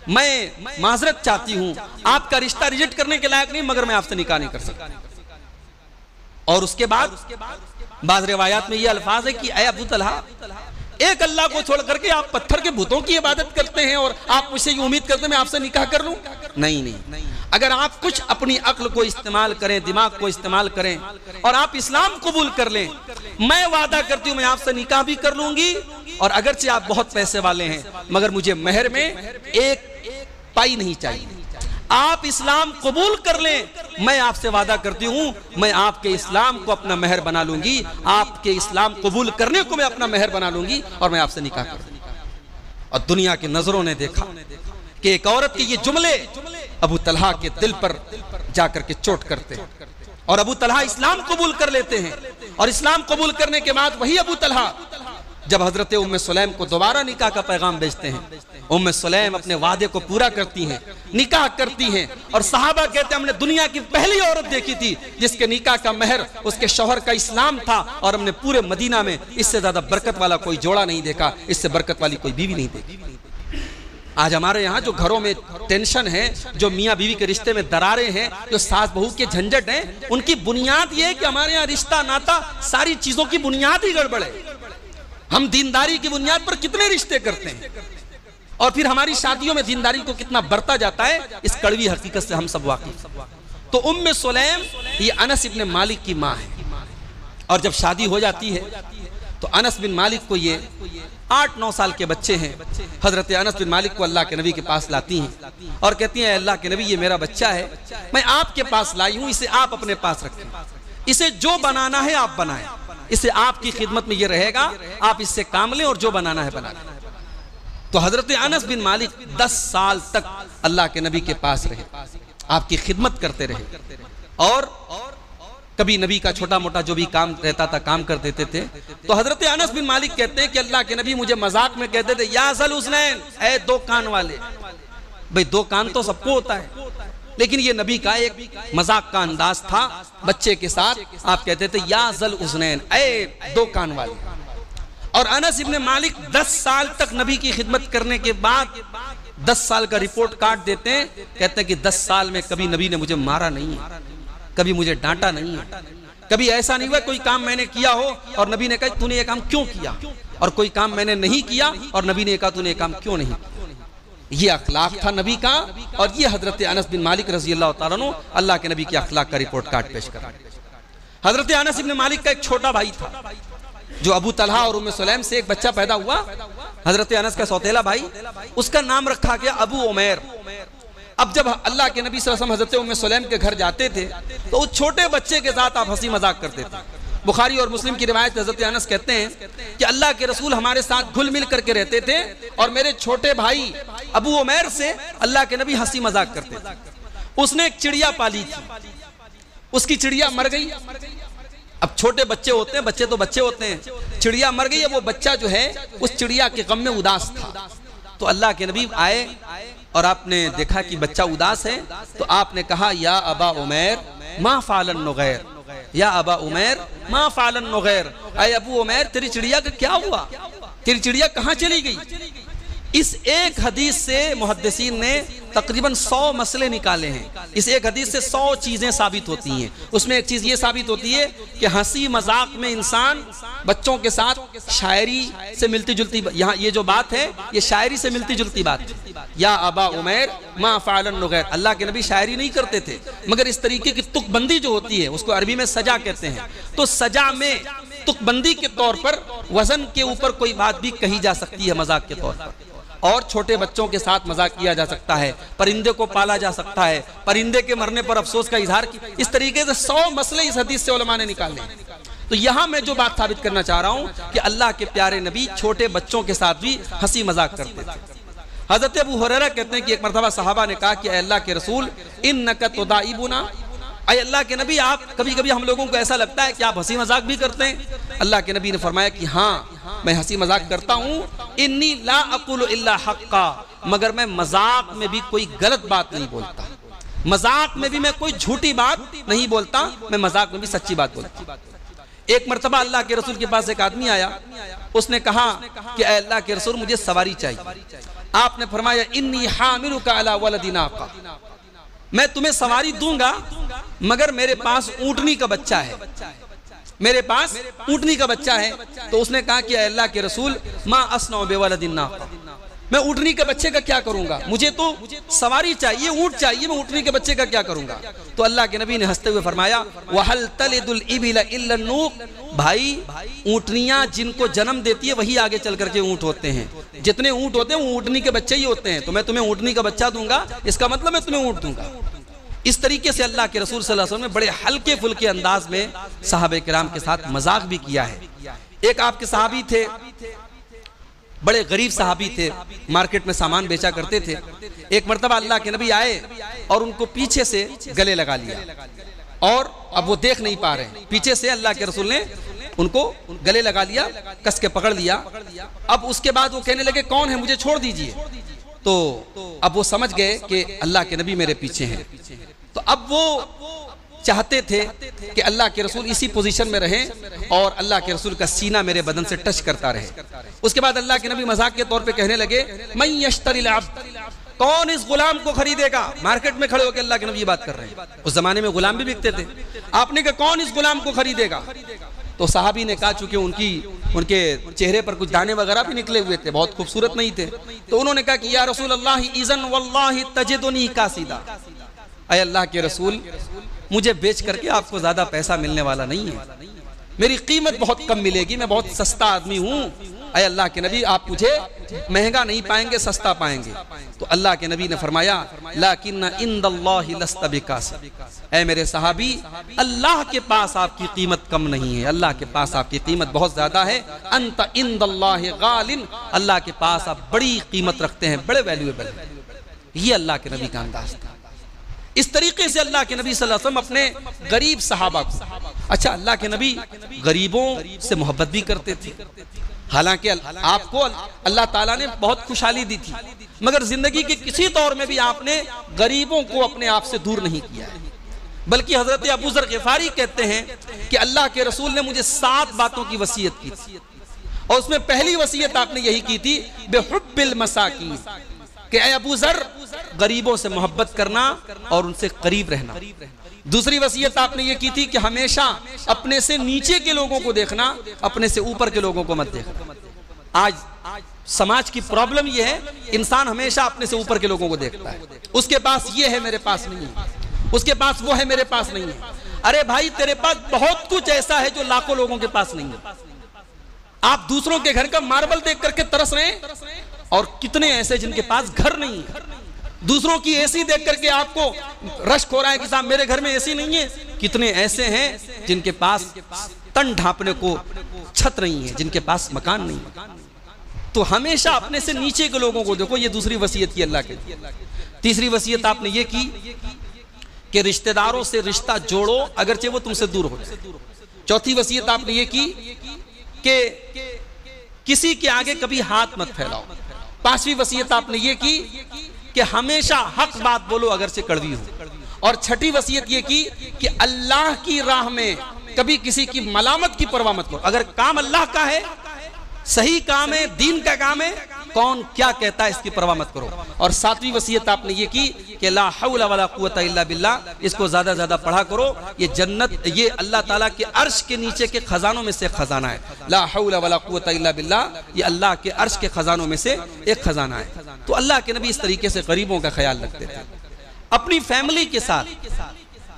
मैं माजरत चाहती हूं, आपका रिश्ता रिजेक्ट करने के लायक नहीं, मगर मैं आपसे निकाह नहीं कर सकता। और उसके बाद बाज़ रिवायात में ये अल्फाज है कि ऐ अबू तलहा, एक अल्लाह को छोड़ करके आप पत्थर के भूतों की इबादत करते हैं और आप मुझसे ये उम्मीद करते हैं मैं आपसे निकाह कर लूं? नहीं। अगर आप कुछ अपनी अक्ल को इस्तेमाल करें, दिमाग को इस्तेमाल करें और आप इस्लाम कबूल कर लें, मैं वादा करती हूं मैं आपसे निकाह भी कर लूंगी। और अगरचे आप बहुत पैसे वाले हैं, मगर मुझे मेहर में एक पाई नहीं चाहिए। आप इस्लाम कबूल कर लें, मैं आपसे वादा करती हूं मैं आपके इस्लाम को अपना मेहर बना लूंगी, आपके इस्लाम कबूल करने को मैं अपना मेहर बना लूंगी और मैं आपसे निकाह कर दूंगी। और दुनिया की नजरों ने देखा कि एक औरत के ये जुमले अबू तलहा के दिल पर जाकर के चोट करते हैं और अबू तलहा इस्लाम कबूल कर लेते हैं। और इस्लाम कबूल करने के बाद वही अबू तलहा जब हजरत उम्मे सुलैम को दोबारा निकाह का पैगाम भेजते हैं, उम्मे सुलैम अपने वादे को पूरा करती हैं, निकाह करती हैं। और सहाबा कहते हैं हमने दुनिया की पहली औरत देखी थी जिसके निकाह का मेहर उसके शौहर का इस्लाम था, और हमने पूरे मदीना में इससे ज्यादा बरकत वाला कोई जोड़ा नहीं देखा, इससे बरकत वाली कोई बीवी नहीं देखी। आज हमारे यहाँ जो घरों में टेंशन है, जो मियाँ बीवी के रिश्ते में दरारें हैं, जो सास बहू के झंझट हैं, उनकी बुनियाद ये है कि हमारे यहाँ रिश्ता नाता सारी चीजों की बुनियाद ही गड़बड़ है। हम दीनदारी की बुनियाद पर कितने रिश्ते करते हैं और फिर हमारी शादियों में दीनदारी को कितना बरता जाता है, इस कड़वी हकीकत से हम सब वाकिफ। तो उम्मे सुलैम ये अनस इब्न मालिक की माँ है। और जब शादी हो जाती है तो अनस बिन मालिक को ये 8-9 साल के बच्चे हैं। हजरत अनस बिन मालिक को अल्लाह के नबी के पास लाती हैं और कहती हैं अल्लाह के नबी ये मेरा बच्चा है, मैं आपके पास लाई हूँ, इसे आप अपने पास रखें, इसे जो बनाना है आप बनाएं, इसे आपकी खिदमत में ये रहेगा, आप इससे काम लें और जो बनाना है बना लें। तो हजरत अनस बिन मालिक 10 साल तक अल्लाह के नबी के पास रहे, आपकी खिदमत करते रहे और कभी नबी का छोटा मोटा जो भी काम रहता था काम कर देते थे। तो हजरत अनस बिन मालिक कहते हैं कि अल्लाह के नबी मुझे मजाक में कहते थे या ज़ल हुसनैन, ऐ 2 कान वाले। भाई 2 कान तो सबको होता है, लेकिन ये नबी का एक मजाक का अंदाज था बच्चे के साथ। आप कहते थे या ज़ल हुसनैन, ऐ 2 कान वाले। और अनस इब्न मालिक 10 साल तक नबी की खिदमत करने के बाद 10 साल का रिपोर्ट कार्ड देते हैं, कहते हैं कि 10 साल में कभी नबी ने मुझे मारा नहीं है, कभी मुझे डांटा नहीं है, कभी ऐसा नहीं हुआ कोई काम मैंने किया हो और नबी ने कहा तूने ये काम क्यों किया, और कोई काम मैंने नहीं किया और नबी ने कहा तूने ये काम क्यों नहीं किया। ये अखलाक था नबी का। और ये हजरत अनस बिन मालिक रजी अल्लाह तआला अन्हु अल्लाह के नबी के अखलाक का रिपोर्ट कार्ड पेश कर। हजरत अनस इब्न मालिक का एक छोटा भाई था जो अबू तलहा और उम्मे सुलैम से एक बच्चा पैदा हुआ, हजरत अनस का सौतेला भाई, उसका नाम रखा गया अबू उमैर। अब जब अल्लाह के नबी सल्लल्लाहु अलैहि वसल्लम हजरत उम्मे सुलैम के घर जाते थे तो उस छोटे बच्चे के साथ आप हंसी मजाक करते थे। बुखारी और मुस्लिम की रिवायत हजरत अनस कहते हैं कि अल्लाह के रसूल हमारे साथ घुल मिल करके रहते थे और मेरे छोटे भाई अबू उमैर से अल्लाह के नबी हंसी मजाक करते थे। उसने एक चिड़िया पाली थी, उसकी चिड़िया मर गई। अब छोटे बच्चे होते हैं, बच्चे तो बच्चे होते हैं, चिड़िया मर गई। वो बच्चा जो है उस चिड़िया के गम में उदास था। तो अल्लाह के नबी आए और आपने देखा कि बच्चा उदास है, तो आपने कहा या अबा उमैर मा फालन नुगैर, या अबा उमैर मा फालन नुगैर, ऐ अबू उमैर तेरी चिड़िया का क्या हुआ, तेरी चिड़िया कहाँ चली गई। इस एक हदीस से मुहद्दिसीन ने तकरीबन 100 मसले निकाले हैं। इस एक हदीस से 100 चीज़ें साबित होती हैं। उसमें एक चीज़ ये साबित होती है कि हंसी मजाक में इंसान बच्चों के साथ शायरी से मिलती जुलती, यहाँ ये जो बात है ये शायरी से मिलती जुलती बात। या अबा उमैर मा फ़अलन नुगैर, अल्लाह के नबी शायरी नहीं करते थे, मगर इस तरीके की तुकबंदी जो होती है उसको अरबी में सजा कहते हैं। तो सजा में तुकबंदी के तौर पर वजन के ऊपर कोई बात भी कही जा सकती है मजाक के तौर पर, और छोटे बच्चों के साथ मजाक किया जा सकता है, परिंदे को पाला जा सकता है, परिंदे के मरने पर अफसोस का इजहार, इस तरीके से 100 मसले इस हदीस से उलमा ने निकाले। तो यहाँ मैं जो बात साबित करना चाह रहा हूँ कि अल्लाह के प्यारे नबी छोटे बच्चों के साथ भी हंसी मजाक करते थे। हजरत अबू हुरैरा कहते हैं कि एक मरतबा सहाबा ने कहा कि अल्लाह के रसूल इन्नका तुदाइबुना, अय अल्लाह के नबी आप कभी कभी हम लोगों को ऐसा लगता है कि आप हंसी मजाक भी करते हैं। अल्लाह के नबी ने फरमाया कि हाँ मैं हंसी मजाक करता हूँ, इन्नी ला अकुलु इल्ला हक्का, मगर मैं मजाक में भी कोई गलत बात नहीं बोलता, मजाक में भी मैं कोई झूठी बात नहीं बोलता, मैं मजाक में भी सच्ची बात बोलता। एक मरतबा अल्लाह के रसूल के पास एक आदमी आया, उसने कहा कि अल्लाह के रसूल मुझे सवारी चाहिए। आपने फरमाया इन्नी हामिलुका अला वलदी नाका, मैं तुम्हें सवारी दूंगा मगर मेरे पास ऊँटनी का बच्चा है, मेरे पास ऊँटनी का बच्चा है। तो उसने कहा कि अल्लाह के रसूल मा अस्नौ बेवलदिन नाका, मैं ऊँटनी के बच्चे का क्या करूंगा, मुझे तो सवारी चाहिए, ऊँट चाहिए, मैं ऊँटनी के बच्चे का क्या करूंगा। तो अल्लाह के नबी ने हंसते हुए फरमाया वहल तलिदुल इबिला इल्ला नूक, भाई ऊँटनियाँ जिनको जन्म देती है वही आगे चल करके ऊँट होते हैं, जितने ऊँट होते हैं वो ऊँटनी के बच्चे ही होते हैं, तो मैं तुम्हें ऊँटनी का बच्चा दूंगा, इसका मतलब मैं तुम्हें ऊँट दूंगा। इस तरीके से अल्लाह के रसूल सल्लल्लाहु अलैहि वसल्लम ने बड़े हल्के फुल्के अंदाज में सहाबे किराम के साथ मजाक भी किया है। एक आपके सहाबी थे, बड़े गरीब सहाबी थे, मार्केट में सामान बेचा करते थे। एक मरतबा अल्लाह के नबी आए और उनको पीछे से गले लगा लिया, और अब वो देख नहीं पा रहे, पीछे से अल्लाह के रसूल ने उनको गले लगा लिया, कस के पकड़ लिया। अब उसके बाद वो कहने लगे कौन है, मुझे छोड़ दीजिए। तो अब वो समझ गए कि अल्लाह के नबी मेरे पीछे हैं। तो अब वो चाहते थे कि अल्लाह के रसूल इसी पोजीशन में रहें और अल्लाह के रसूल का सीना मेरे बदन से टच करता रहे। उसके बाद अल्लाह के नबी मजाक के तौर पे कहने लगे मैं यश्तरिल अब्द, कौन इस गुलाम को खरीदेगा। मार्केट में खड़े होकर अल्लाह के नबी ये बात कर रहे हैं, उस जमाने में गुलाम भी बिकते थे। आपने कहा कौन इस गुलाम को खरीदेगा। तो साहबी ने कहा, चूंकि उनके चेहरे पर कुछ दाने वगैरह भी निकले हुए थे, बहुत खूबसूरत नहीं थे, तो उन्होंने कहा कि या रसूल अल्लाह इज़न वल्लाहि तजिदुनी कासिदा, अय अल्लाह के रसूल मुझे बेच करके आपको ज्यादा पैसा मिलने वाला नहीं है, मेरी कीमत बहुत कम मिलेगी, मैं बहुत सस्ता आदमी हूँ। अय अल्लाह के नबी आप मुझे महंगा नहीं पाएंगे, सस्ता पाएंगे। तो अल्लाह के नबी ने फरमाया लाकिन इंदल्लाहि लस्त बिकासिब, ऐ मेरे सहाबी अल्लाह के पास आपकी कीमत कम नहीं है, अल्लाह के पास आपकी कीमत बहुत ज्यादा है। अंत इंदल्लाहि गालिन, अल्लाह के पास आप बड़ी कीमत रखते हैं, बड़े वैल्यूएबल। ये अल्लाह के नबी का अंदाज था। इस तरीके से अल्लाह के नबी सल्लल्लाहु अलैहि वसल्लम अपने गरीब सहाबा को, अच्छा अल्लाह के नबी गरीबों से मोहब्बत भी करते थे। हालांकि आपको अल्लाह ताला ने बहुत खुशहाली दी थी, मगर जिंदगी के किसी दौर में भी आपने गरीबों को अपने आप से दूर नहीं किया है। बल्कि हजरत अबू ज़र ग़िफ़ारी कहते हैं कि अल्लाह के रसूल ने मुझे 7 बातों की वसीयत की थी, और उसमें पहली वसीयत आपने यही की थी बेहुब्बिल मसाकीन, कि ऐ अबू ज़र गरीबों से मोहब्बत करना और उनसे करीब रहना। दूसरी वसीयत आपने ये की थी कि हमेशा अपने से नीचे के लोगों को देखना, अपने से ऊपर के लोगों को मत देखना। आज समाज की प्रॉब्लम ये है, इंसान हमेशा अपने से ऊपर के लोगों को देखता है, उसके पास ये है मेरे पास नहीं है, उसके पास वो है मेरे पास नहीं है। अरे भाई तेरे पास बहुत कुछ ऐसा है जो लाखों लोगों के पास नहीं है। आप दूसरों के घर का मार्बल देख करके तरस रहे हैं, और कितने ऐसे जिनके पास घर नहीं है। दूसरों की एसी देख करके आपको रश्क हो रहा है कि साहब मेरे घर में एसी नहीं है। कितने ऐसे हैं जिनके पास तन ढांपने को छत नहीं है, जिनके पास मकान नहीं है। तो हमेशा अपने से नीचे के लोगों को देखो, ये दूसरी वसीयत की अल्लाह के। तीसरी वसीयत आपने ये की कि रिश्तेदारों से रिश्ता जोड़ो अगरचे वो तुमसे दूर हो जाए। चौथी वसीयत आपने ये की कि किसी के आगे कभी हाथ मत फैलाओ। पांचवी वसीयत आपने ये की कि हमेशा हक बात बोलो अगर से कड़वी हो। और छठी वसीयत ये की कि अल्लाह की राह में कभी किसी की मलामत की परवाह मत करो। अगर काम अल्लाह का है, सही काम है, दीन का काम है, कौन क्या कहता है इसकी परवाह मत करो। और सातवीं वसीयत आपने ये की कि ला हौला वला कुव्वता इल्ला बिल्लाह, इसको ज्यादा ज्यादा पढ़ा करो। ये जन्नत, ये अल्लाह ताला के अर्श के नीचे के खजानों में से खजाना है। ला हौला वला कुव्वता इल्ला बिल्लाह, ये अल्लाह के अर्श के खजानों में से एक खजाना है। तो अल्लाह के नबी इस तरीके से गरीबों का ख्याल रखते थे। अपनी फैमिली के साथ,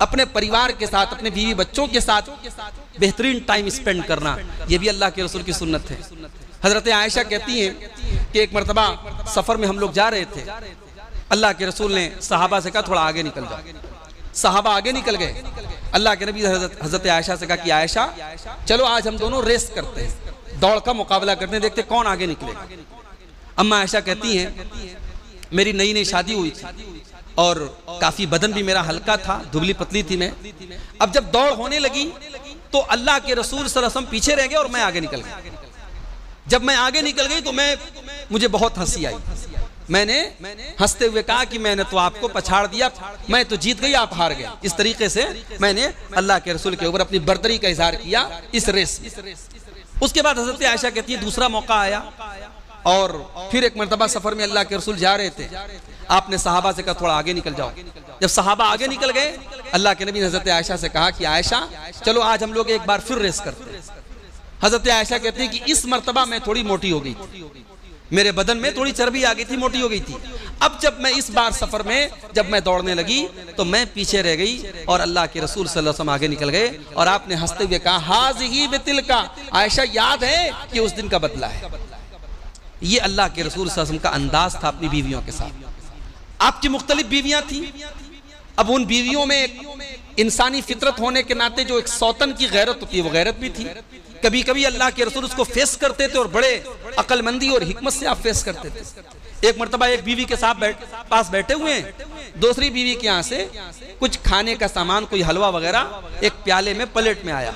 अपने परिवार के साथ, अपने बीवी बच्चों के साथ बेहतरीन टाइम स्पेंड करना, यह भी अल्लाह के रसूल की सुन्नत है। हजरत आयशा कहती हैं कि एक मरतबा सफर में हम लोग जा रहे थे, अल्लाह के रसूल ने सहाबा से कहा थोड़ा आगे निकल जाओ। सहाबा आगे निकल गए। अल्लाह के नबी हजरत आयशा से कहा कि आयशा चलो आज हम दोनों रेस करते हैं, दौड़ का मुकाबला करते हैं, देखते कौन आगे निकलेगा। अम्मा आयशा कहती हैं मेरी नई नई शादी हुई थी और काफी बदन भी मेरा हल्का था, दुबली पतली थी मैं। अब जब दौड़ होने लगी तो अल्लाह के रसूल सल्लल्लाहु अलैहि वसल्लम पीछे रह गए और मैं आगे निकल गई। जब मैं आगे निकल गई तो मुझे बहुत हंसी आई। मैंने हंसते हुए कहा कि मैंने तो आपको पछाड़ दिया, मैं तो जीत गई, आप हार गए। इस तरीके से मैंने अल्लाह के रसूल के ऊपर अपनी बर्दरी का इजहार किया इस रेस में। उसके बाद हजरत आयशा कहती है दूसरा मौका आया और फिर एक मरतबा सफर में अल्लाह के रसूल जा रहे थे, आपने सहाबा से कहा थोड़ा आगे निकल जाओ। जब सहाबा आगे निकल गए, अल्लाह के नबी ने हजरत आयशा से कहा कि आयशा चलो आज हम लोग एक बार फिर रेस करते हैं। हजरत आयशा कहती है कि इस मरतबा मैं थोड़ी मोटी हो गई थी, मेरे बदन में थोड़ी चर्बी आ गई थी, मोटी हो गई थी। अब जब मैं इस बार सफर में जब मैं दौड़ने लगी तो मैं पीछे रह गई और अल्लाह के रसूल सल्लल्लाहु अलैहि वसल्लम आगे निकल गए और आपने हंसते हुए कहा हाज़िही बितिलका, आयशा याद है कि उस दिन का बदला है। ये अल्लाह के रसूल सल्लल्लाहु अलैहि वसल्लम का अंदाज था अपनी बीवियों के साथ। आपकी मुख्तलिफ बीवियां थी, अब उन बीवियों में इंसानी फितरत होने के नाते जो एक सौतन की गैरत होती है वो गैरत भी थी। कभी कभी अल्लाह के रसूल उसको फेस करते थे और बड़े अक्लमंदी और हिकमत से आप फेस करते थे। एक मरतबा एक बीवी के साथ पास बैठे हुए हैं, दूसरी बीवी के यहाँ से कुछ खाने का सामान, कोई हलवा वगैरह एक प्याले में प्लेट में आया।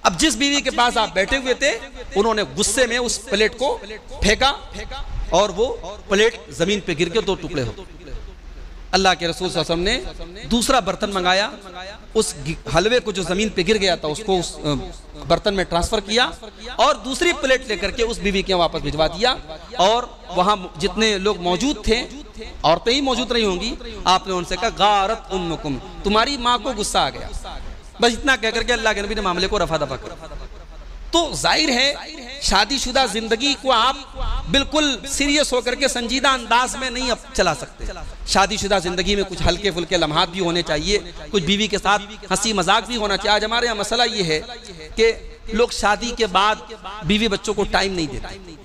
अब जिस बीवी के पास आप बैठे हुए थे उन्होंने गुस्से में उस प्लेट को फेंका और वो प्लेट जमीन पे गिर के दो टुकड़े हो। अल्लाह के रसूल सल्लल्लाहु अलैहि वसल्लम ने दूसरा बर्तन मंगाया, उस हलवे को जो जमीन पे गिर गया था उसको उस बर्तन में ट्रांसफर किया और दूसरी प्लेट लेकर के उस बीवी के वापस भिजवा दिया। और वहां जितने लोग मौजूद थे, औरतें ही मौजूद रही होंगी, आपने उनसे कहा गारत उम्मुकुम, तुम्हारी माँ को गुस्सा आ गया। बस इतना कहकर के अल्लाह के नबी ने मामले को रफा दफा कर। तो जाहिर है शादीशुदा जिंदगी को आप बिल्कुल सीरियस होकर के संजीदा अंदाज में नहीं चला सकते। शादीशुदा जिंदगी में कुछ हल्के फुल्के लम्हात भी होने चाहिए, कुछ बीवी के साथ हंसी मजाक भी होना चाहिए। आज हमारे यहाँ मसला ये है कि लोग शादी के बाद बीवी बच्चों को टाइम नहीं देते।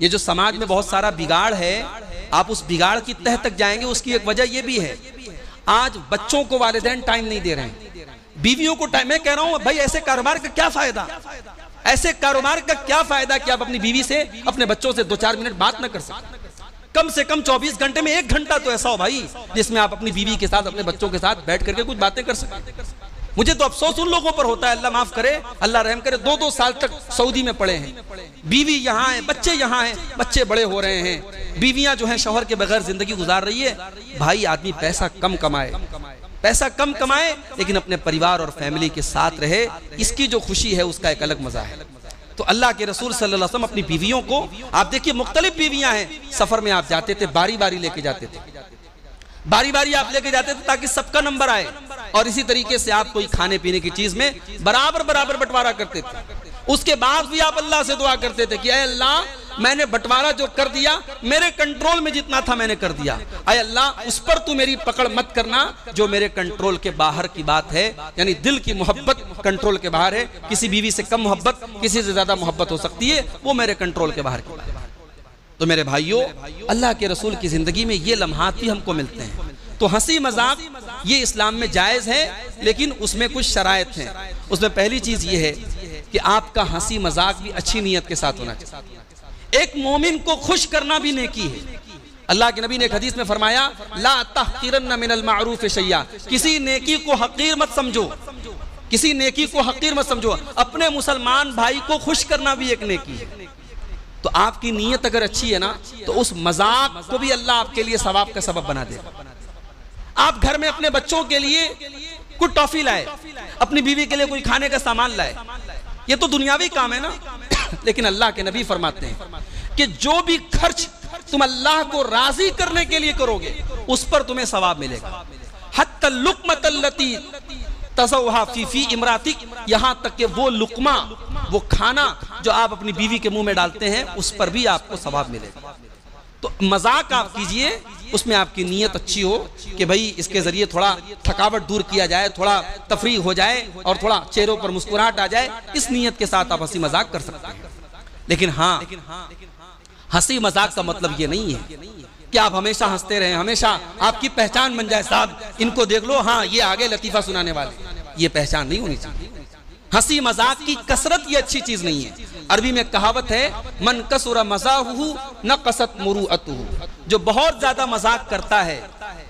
ये जो समाज में बहुत सारा बिगाड़ है, आप उस बिगाड़ की तह तक जाएंगे, उसकी एक वजह यह भी है आज बच्चों को वालिदैन टाइम नहीं दे रहे हैं, बीवियों को टाइम। मैं कह रहा हूं भाई ऐसे कारोबार का क्या फायदा, ऐसे कारोबार का क्या फायदा कि आप अपनी बीवी से, अपने बच्चों से 2-4 मिनट बात ना कर सकते। कम से कम 24 घंटे में 1 घंटा तो ऐसा हो भाई जिसमें आप अपनी बीवी के साथ, अपने बच्चों के साथ बैठ करके कुछ बातें कर सकते। मुझे तो अफसोस उन लोगों पर होता है, अल्लाह माफ करे, अल्लाह रहम करे, 2-2 साल तक सऊदी में पड़े हैं, बीवी यहाँ है, बच्चे यहाँ हैं, बच्चे बड़े हो रहे हैं, बीवियां जो है शौहर के बगैर जिंदगी गुजार रही है। भाई आदमी पैसा कम कमाए, पैसा कम कमाए लेकिन अपने परिवार और फैमिली के साथ रहे, इसकी जो खुशी है उसका एक अलग मजा है। तो अल्लाह के रसूल सल्लल्लाहु अलैहि वसल्लम अपनी बीवियों को, आप देखिए मुख्तलिफ बीवियां हैं, सफर में आप जाते थे बारी बारी लेके जाते थे, बारी बारी आप लेके जाते थे ताकि सबका नंबर आए और इसी तरीके से आप कोई खाने पीने की चीज में बराबर बराबर बंटवारा करते थे। उसके बाद भी आप अल्लाह से दुआ करते थे कि ऐ अल्लाह मैंने बंटवारा जो कर दिया मेरे कंट्रोल में जितना था मैंने कर दिया, ऐ अल्लाह उस पर तू मेरी पकड़ मत करना जो मेरे कंट्रोल के बाहर की बात है। यानी दिल की मोहब्बत कंट्रोल के बाहर है, किसी बीवी से कम मोहब्बत, किसी से ज्यादा मोहब्बत हो सकती है, वो मेरे कंट्रोल के बाहर की बात है। तो मेरे भाइयों, अल्लाह के रसूल की जिंदगी में ये लम्हात भी हमको मिलते हैं। तो हंसी मजाक ये इस्लाम में जायज है, लेकिन उसमें कुछ शराइत हैं। उसमें पहली चीज ये है कि आपका हंसी मजाक भी अच्छी नीयत के साथ होना चाहिए। एक मोमिन को खुश करना भी नेकी है। अल्लाह के नबी ने एक हदीस में फरमाया ला तहकीरन मिनल मारूफ शैया, किसी नेकी को हकीर मत समझो, किसी नेकी को हकीर मत समझो। अपने मुसलमान भाई को खुश करना भी एक नेकी है। तो आपकी नीयत अगर अच्छी है ना तो उस मजाक को भी अल्लाह आपके लिए सवाब का सबब बना देगा। आप घर में अपने बच्चों के लिए कुछ टॉफी लाए, अपनी बीवी के लिए कोई खाने का सामान लाए, ये तो दुनियावी काम है ना। लेकिन अल्लाह के नबी फरमाते हैं कि जो भी खर्च तुम अल्लाह को राजी करने के लिए करोगे उस पर तुम्हें सवाब मिलेगा। हत्ता लुक़मतल्लती तज़ौहा फी इमरातिक, यहाँ तक कि वो लुकमा, वो खाना जो आप अपनी बीवी के मुंह में डालते हैं उस पर भी आपको सवाब मिलेगा। तो मजाक आप कीजिए, उसमें आपकी नीयत अच्छी हो कि भाई इसके जरिए थोड़ा थकावट दूर किया जाए, थोड़ा तफरीह हो जाए और थोड़ा चेहरों पर मुस्कुराहट आ जाए, इस नीयत के साथ आप हंसी मजाक कर सकते हैं। लेकिन हाँ, हंसी मजाक का मतलब ये नहीं है कि आप हमेशा हंसते रहें, हमेशा आपकी पहचान बन जाए, साहब इनको देख लो, हाँ ये आगे लतीफा सुनाने वाले, ये पहचान नहीं होनी चाहिए। हंसी मजाक की कसरत ये अच्छी चीज नहीं है। अरबी में कहावत है, मन कसुरा मज़ाहुहु नक़सत मुरूअतुहु, जो बहुत ज्यादा मजाक करता है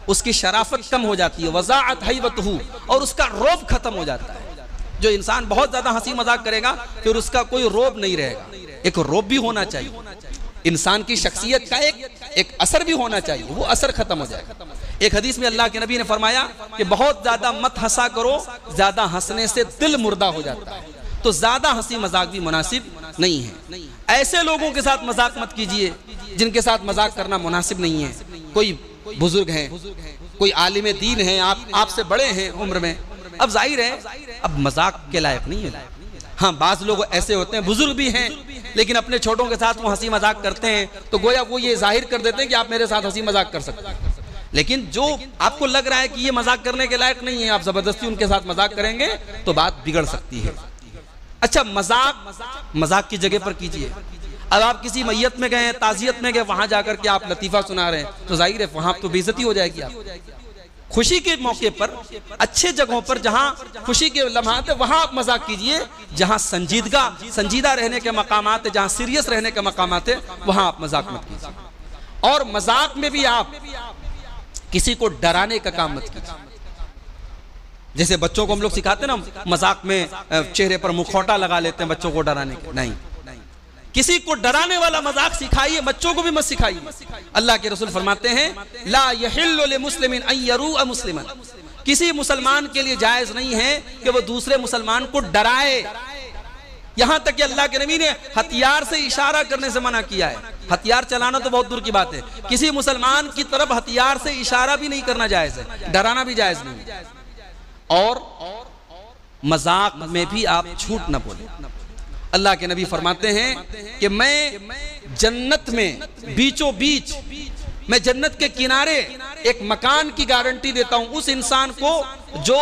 उसकी शराफत कम हो जाती है, वज़ाअत हैबतुहु, और उसका रौब खत्म हो जाता है। जो इंसान बहुत ज्यादा हंसी मजाक करेगा फिर उसका कोई रौब नहीं रहेगा। एक रौब भी होना चाहिए, इंसान की शख्सियत का एक असर भी होना चाहिए, वो असर खत्म हो जाएगा। एक हदीस में अल्लाह के नबी ने फरमाया कि बहुत ज्यादा मत हंसा करो, ज्यादा हंसने से दिल मुर्दा हो जाता है। तो ज्यादा हंसी मजाक भी मुनासिब नहीं है। ऐसे लोगों के साथ मजाक मत कीजिए जिनके साथ मजाक करना मुनासिब नहीं है। कोई बुजुर्ग हैं, कोई आलिम दीन है, आपसे बड़े हैं उम्र में, अब जाहिर है अब मजाक के लायक नहीं है। हाँ, बाज लोग ऐसे होते हैं, बुजुर्ग भी हैं, लेकिन अपने छोटों के साथ वो हंसी मजाक करते हैं तो गोया वो ये जाहिर कर देते हैं कि आप मेरे साथ हंसी मजाक कर सकते हैं। लेकिन जो आपको लग रहा है कि ये मजाक करने के लायक नहीं है, आप जबरदस्ती उनके साथ मजाक करेंगे तो बात बिगड़ सकती है। अच्छा, मजाक की जगह पर कीजिए। अब आप किसी मैयत में गए, ताजियत में गए, वहां जाकर के आप लतीफा सुना रहे हैं तो जाहिर है वहां तो बेइज्जती हो जाएगी। आप खुशी के मौके पर, अच्छे जगहों पर जहां खुशी के लम्हात है वहां आप मजाक कीजिए। जहां संजीदा रहने के मकामात है, जहां सीरियस रहने के मकामात है, वहां आप मजाक मत कीजिए। और मजाक में भी आप किसी को डराने का काम मत कीजिए। जैसे बच्चों को हम लोग सिखाते ना, मजाक में चेहरे पर मुखौटा लगा लेते हैं बच्चों को डराने के, नहीं, किसी को डराने वाला मजाक सिखाइए, बच्चों को भी मत सिखाइए। अल्लाह के रसूल फरमाते हैं, ला यहिल्लु लिमुस्लिमिन अन यरूअ मुस्लिमन, किसी मुसलमान के लिए जायज नहीं है कि वो दूसरे मुसलमान को डराए। यहां तक कि अल्लाह के नबी ने हथियार से इशारा करने से मना किया है। हथियार चलाना तो बहुत दूर की बात है, किसी मुसलमान की तरफ हथियार से इशारा भी नहीं करना जायज है, डराना भी जायज नहीं। और मजाक में भी आप झूठ न बोले। अल्लाह के नबी फरमाते हैं कि मैं जन्नत में बीचों बीच, मैं जन्नत के किनारे एक मकान की गारंटी देता हूं उस इंसान को जो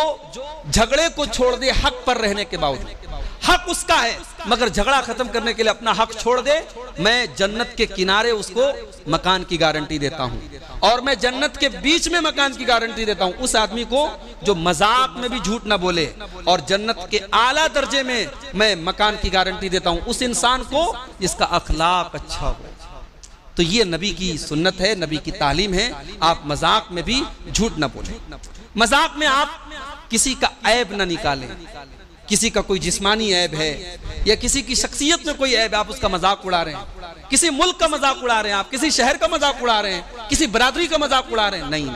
झगड़े को छोड़ दे हक पर रहने के बावजूद। हक उसका है मगर झगड़ा खत्म करने के लिए अपना हक छोड़ दे, मैं जन्नत के किनारे उसको मकान की गारंटी देता हूं। और मैं जन्नत के बीच में मकान की गारंटी देता हूं उस आदमी को जो मजाक में भी झूठ ना बोले। और जन्नत के आला दर्जे में मैं मकान की गारंटी देता हूं उस इंसान को जिसका अखलाक अच्छा हो। तो ये नबी की सुन्नत है, नबी की तालीम है, आप मजाक में भी झूठ ना बोलें। मजाक में आप किसी का ऐब ना निकालें। किसी का कोई जिस्मानी ऐब है या किसी की शख्सियत में कोई ऐब, आप उसका मजाक उड़ा रहे हैं, किसी मुल्क का मजाक उड़ा रहे हैं, आप किसी शहर का मजाक उड़ा रहे हैं, किसी बरादरी का मजाक उड़ा रहे हैं, नहीं।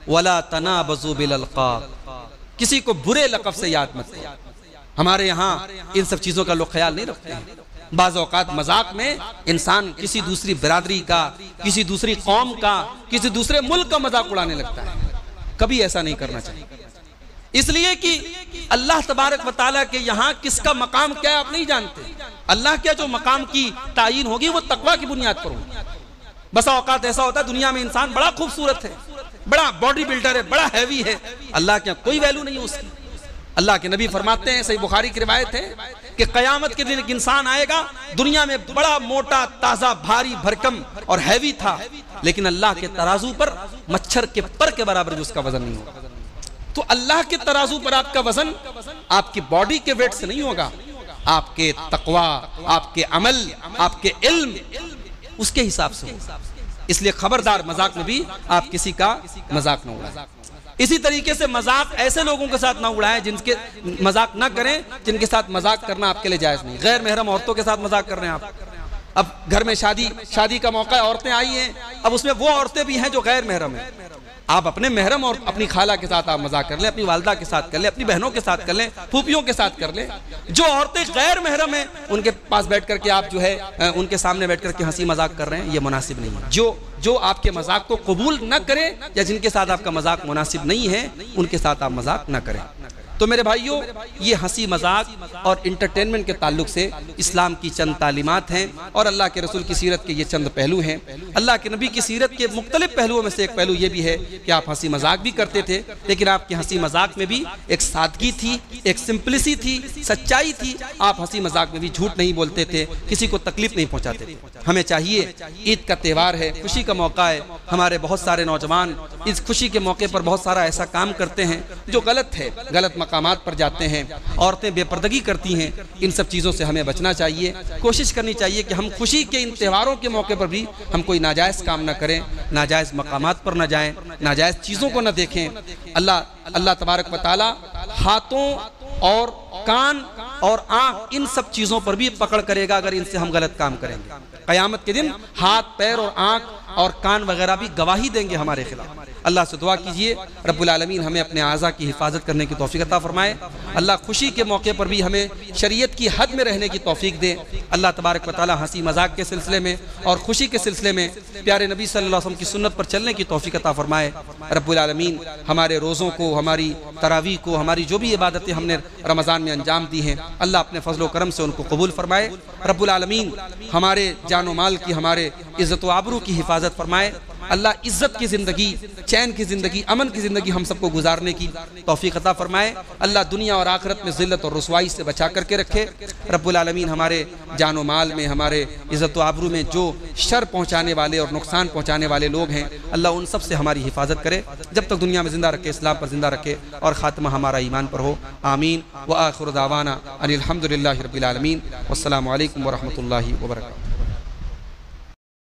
वला तनाबज़ू बिल अलक़ाब, किसी को बुरे लक़ब से याद मत करो। हमारे यहाँ इन सब चीजों का लोग ख्याल नहीं रखते हैं। बाज़ औक़ात मजाक में इंसान किसी दूसरी बरादरी का, किसी दूसरी कौम का, किसी दूसरे मुल्क का मजाक उड़ाने लगता है। कभी ऐसा नहीं करना चाहिए, इसलिए कि अल्लाह तबारक व तआला के यहाँ किसका मकाम क्या है आप नहीं जानते। अल्लाह क्या जो मकाम की तायीन होगी वो तकवा की बुनियाद पर होगी। बस औकात ऐसा होता है दुनिया में इंसान बड़ा खूबसूरत है, बड़ा बॉडी बिल्डर है, बड़ा हैवी है, अल्लाह के कोई वैल्यू नहीं है उसकी। अल्लाह के नबी फरमाते हैं, सही बुखारी की रिवायत है कि क़यामत के दिन एक इंसान आएगा, दुनिया में बड़ा मोटा, ताज़ा, भारी, भरकम और हैवी था, लेकिन अल्लाह के तराजू पर मच्छर के पर के बराबर भी उसका वजन नहीं होगा। तो अल्लाह के तराजू पर आपका वजन आपकी बॉडी के वेट से नहीं होगा, आपके तकवा, आपके अमल, आपके इल्म, उसके हिसाब से होगा। इसलिए खबरदार मजाक में भी आप किसी का मजाक न उड़ाएं। इसी तरीके से मजाक ऐसे लोगों के साथ ना उड़ाएं जिनके मजाक ना करें जिनके साथ मजाक करना आपके लिए जायज नहीं। गैर महरम औरतों के साथ मजाक कर रहे हैं आप। अब घर में शादी का मौका है, औरतें आई हैं, अब उसमें वो औरतें भी हैं जो गैर महरम हैं, आप अपने महरम और अपनी खाला के साथ आप मजाक कर लें, अपनी वालदा के साथ कर लें, अपनी बहनों के साथ कर लें, फूफियों के साथ कर लें। जो औरतें गैर महरम हैं उनके पास बैठ करके आप जो है उनके सामने बैठ करके हंसी मजाक कर रहे हैं, ये मुनासिब नहीं है। जो आपके मजाक को कबूल न करें या जिनके साथ आपका मजाक मुनासिब नहीं है उनके साथ आप मजाक न करें। तो मेरे भाइयों, ये हंसी मजाक और इंटरटेनमेंट के ताल्लुक से इस्लाम की चंद तालीमात हैं और अल्लाह के रसूल की सीरत के ये चंद पहलू हैं। अल्लाह के नबी की सीरत के मुख्तलिफ पहलुओं में से एक पहलू ये भी है कि आप हंसी मजाक भी करते थे, लेकिन आपकी हंसी मजाक में भी एक सादगी थी, एक सिंपलिसी थी, सच्चाई थी। आप हंसी मजाक में भी झूठ नहीं बोलते थे, किसी को तकलीफ नहीं पहुँचाते थे। हमें चाहिए, ईद का त्यौहार है, खुशी का मौका है, हमारे बहुत सारे नौजवान इस खुशी के मौके पर बहुत सारा ऐसा काम करते हैं जो गलत है, गलत मकामात पर जाते हैं, औरतें बेपर्दगी करती हैं। इन सब चीज़ों से हमें बचना चाहिए। कोशिश करनी चाहिए कि हम खुशी के इन त्योहारों के मौके पर भी हम कोई नाजायज़ काम न करें, नाजायज़ मकामात पर न जाएं, नाजायज़ चीज़ों को न देखें। अल्लाह तबारक व तआला हाथों और कान और आँख इन सब चीज़ों पर भी पकड़ करेगा अगर इनसे हम गलत काम करेंगे। क़यामत के दिन हाथ, पैर और आँख और कान वगैरह भी गवाही देंगे हमारे खिलाफ। अल्लाह से दुआ कीजिए रब्बुल आलमीन हमें अपने आज़ा की हिफाजत करने की तौफीक अता फरमाए। अल्लाह खुशी के मौके पर भी हमें शरीयत की हद में रहने की तौफीक दे। अल्लाह तबारक व तआला हंसी मजाक के सिलसिले में और खुशी के सिलसिले में प्यारे नबी सल्लल्लाहु अलैहि वसल्लम की सुन्नत पर चलने की तौफीक अता फरमाए। रब्बुल आलमीन हमारे रोज़ों को, हमारी तरावी को, हमारी जो भी इबादतें हमने रमज़ान में अंजाम दी हैं, अल्लाह अपने फजल व करम से उनको कबूल फरमाए। रब्बुल आलमीन हमारे जान व माल की, हमारे इज़्ज़त व आबरू की हिफाजत फरमाए। अल्लाह इज़्ज़त की ज़िंदगी, चैन की ज़िंदगी, अमन की ज़िंदगी हम सबको गुजारने की तौफीक अता फरमाए। अल्लाह दुनिया और आखिरत में ज़िल्लत और रुसवाई से बचा करके रखे। रब्बुल आलमीन हमारे जान व माल में, हमारे इज़्ज़त व आबरू में जो शर पहुँचाने वाले और नुकसान पहुँचाने वाले लोग हैं, अल्लाह उन सब से हमारी हिफाजत करे। जब तक दुनिया में ज़िंदा रखे, इस्लाम पर ज़िंदा रखे और ख़ात्मा हमारा ईमान पर हो। आमीन व आखिर दावाना अनिल हम्दुलिल्लाहि रब्बिल आलमीन। वस्सलामु अलैकुम व रहमतुल्लाहि व बरकातहू।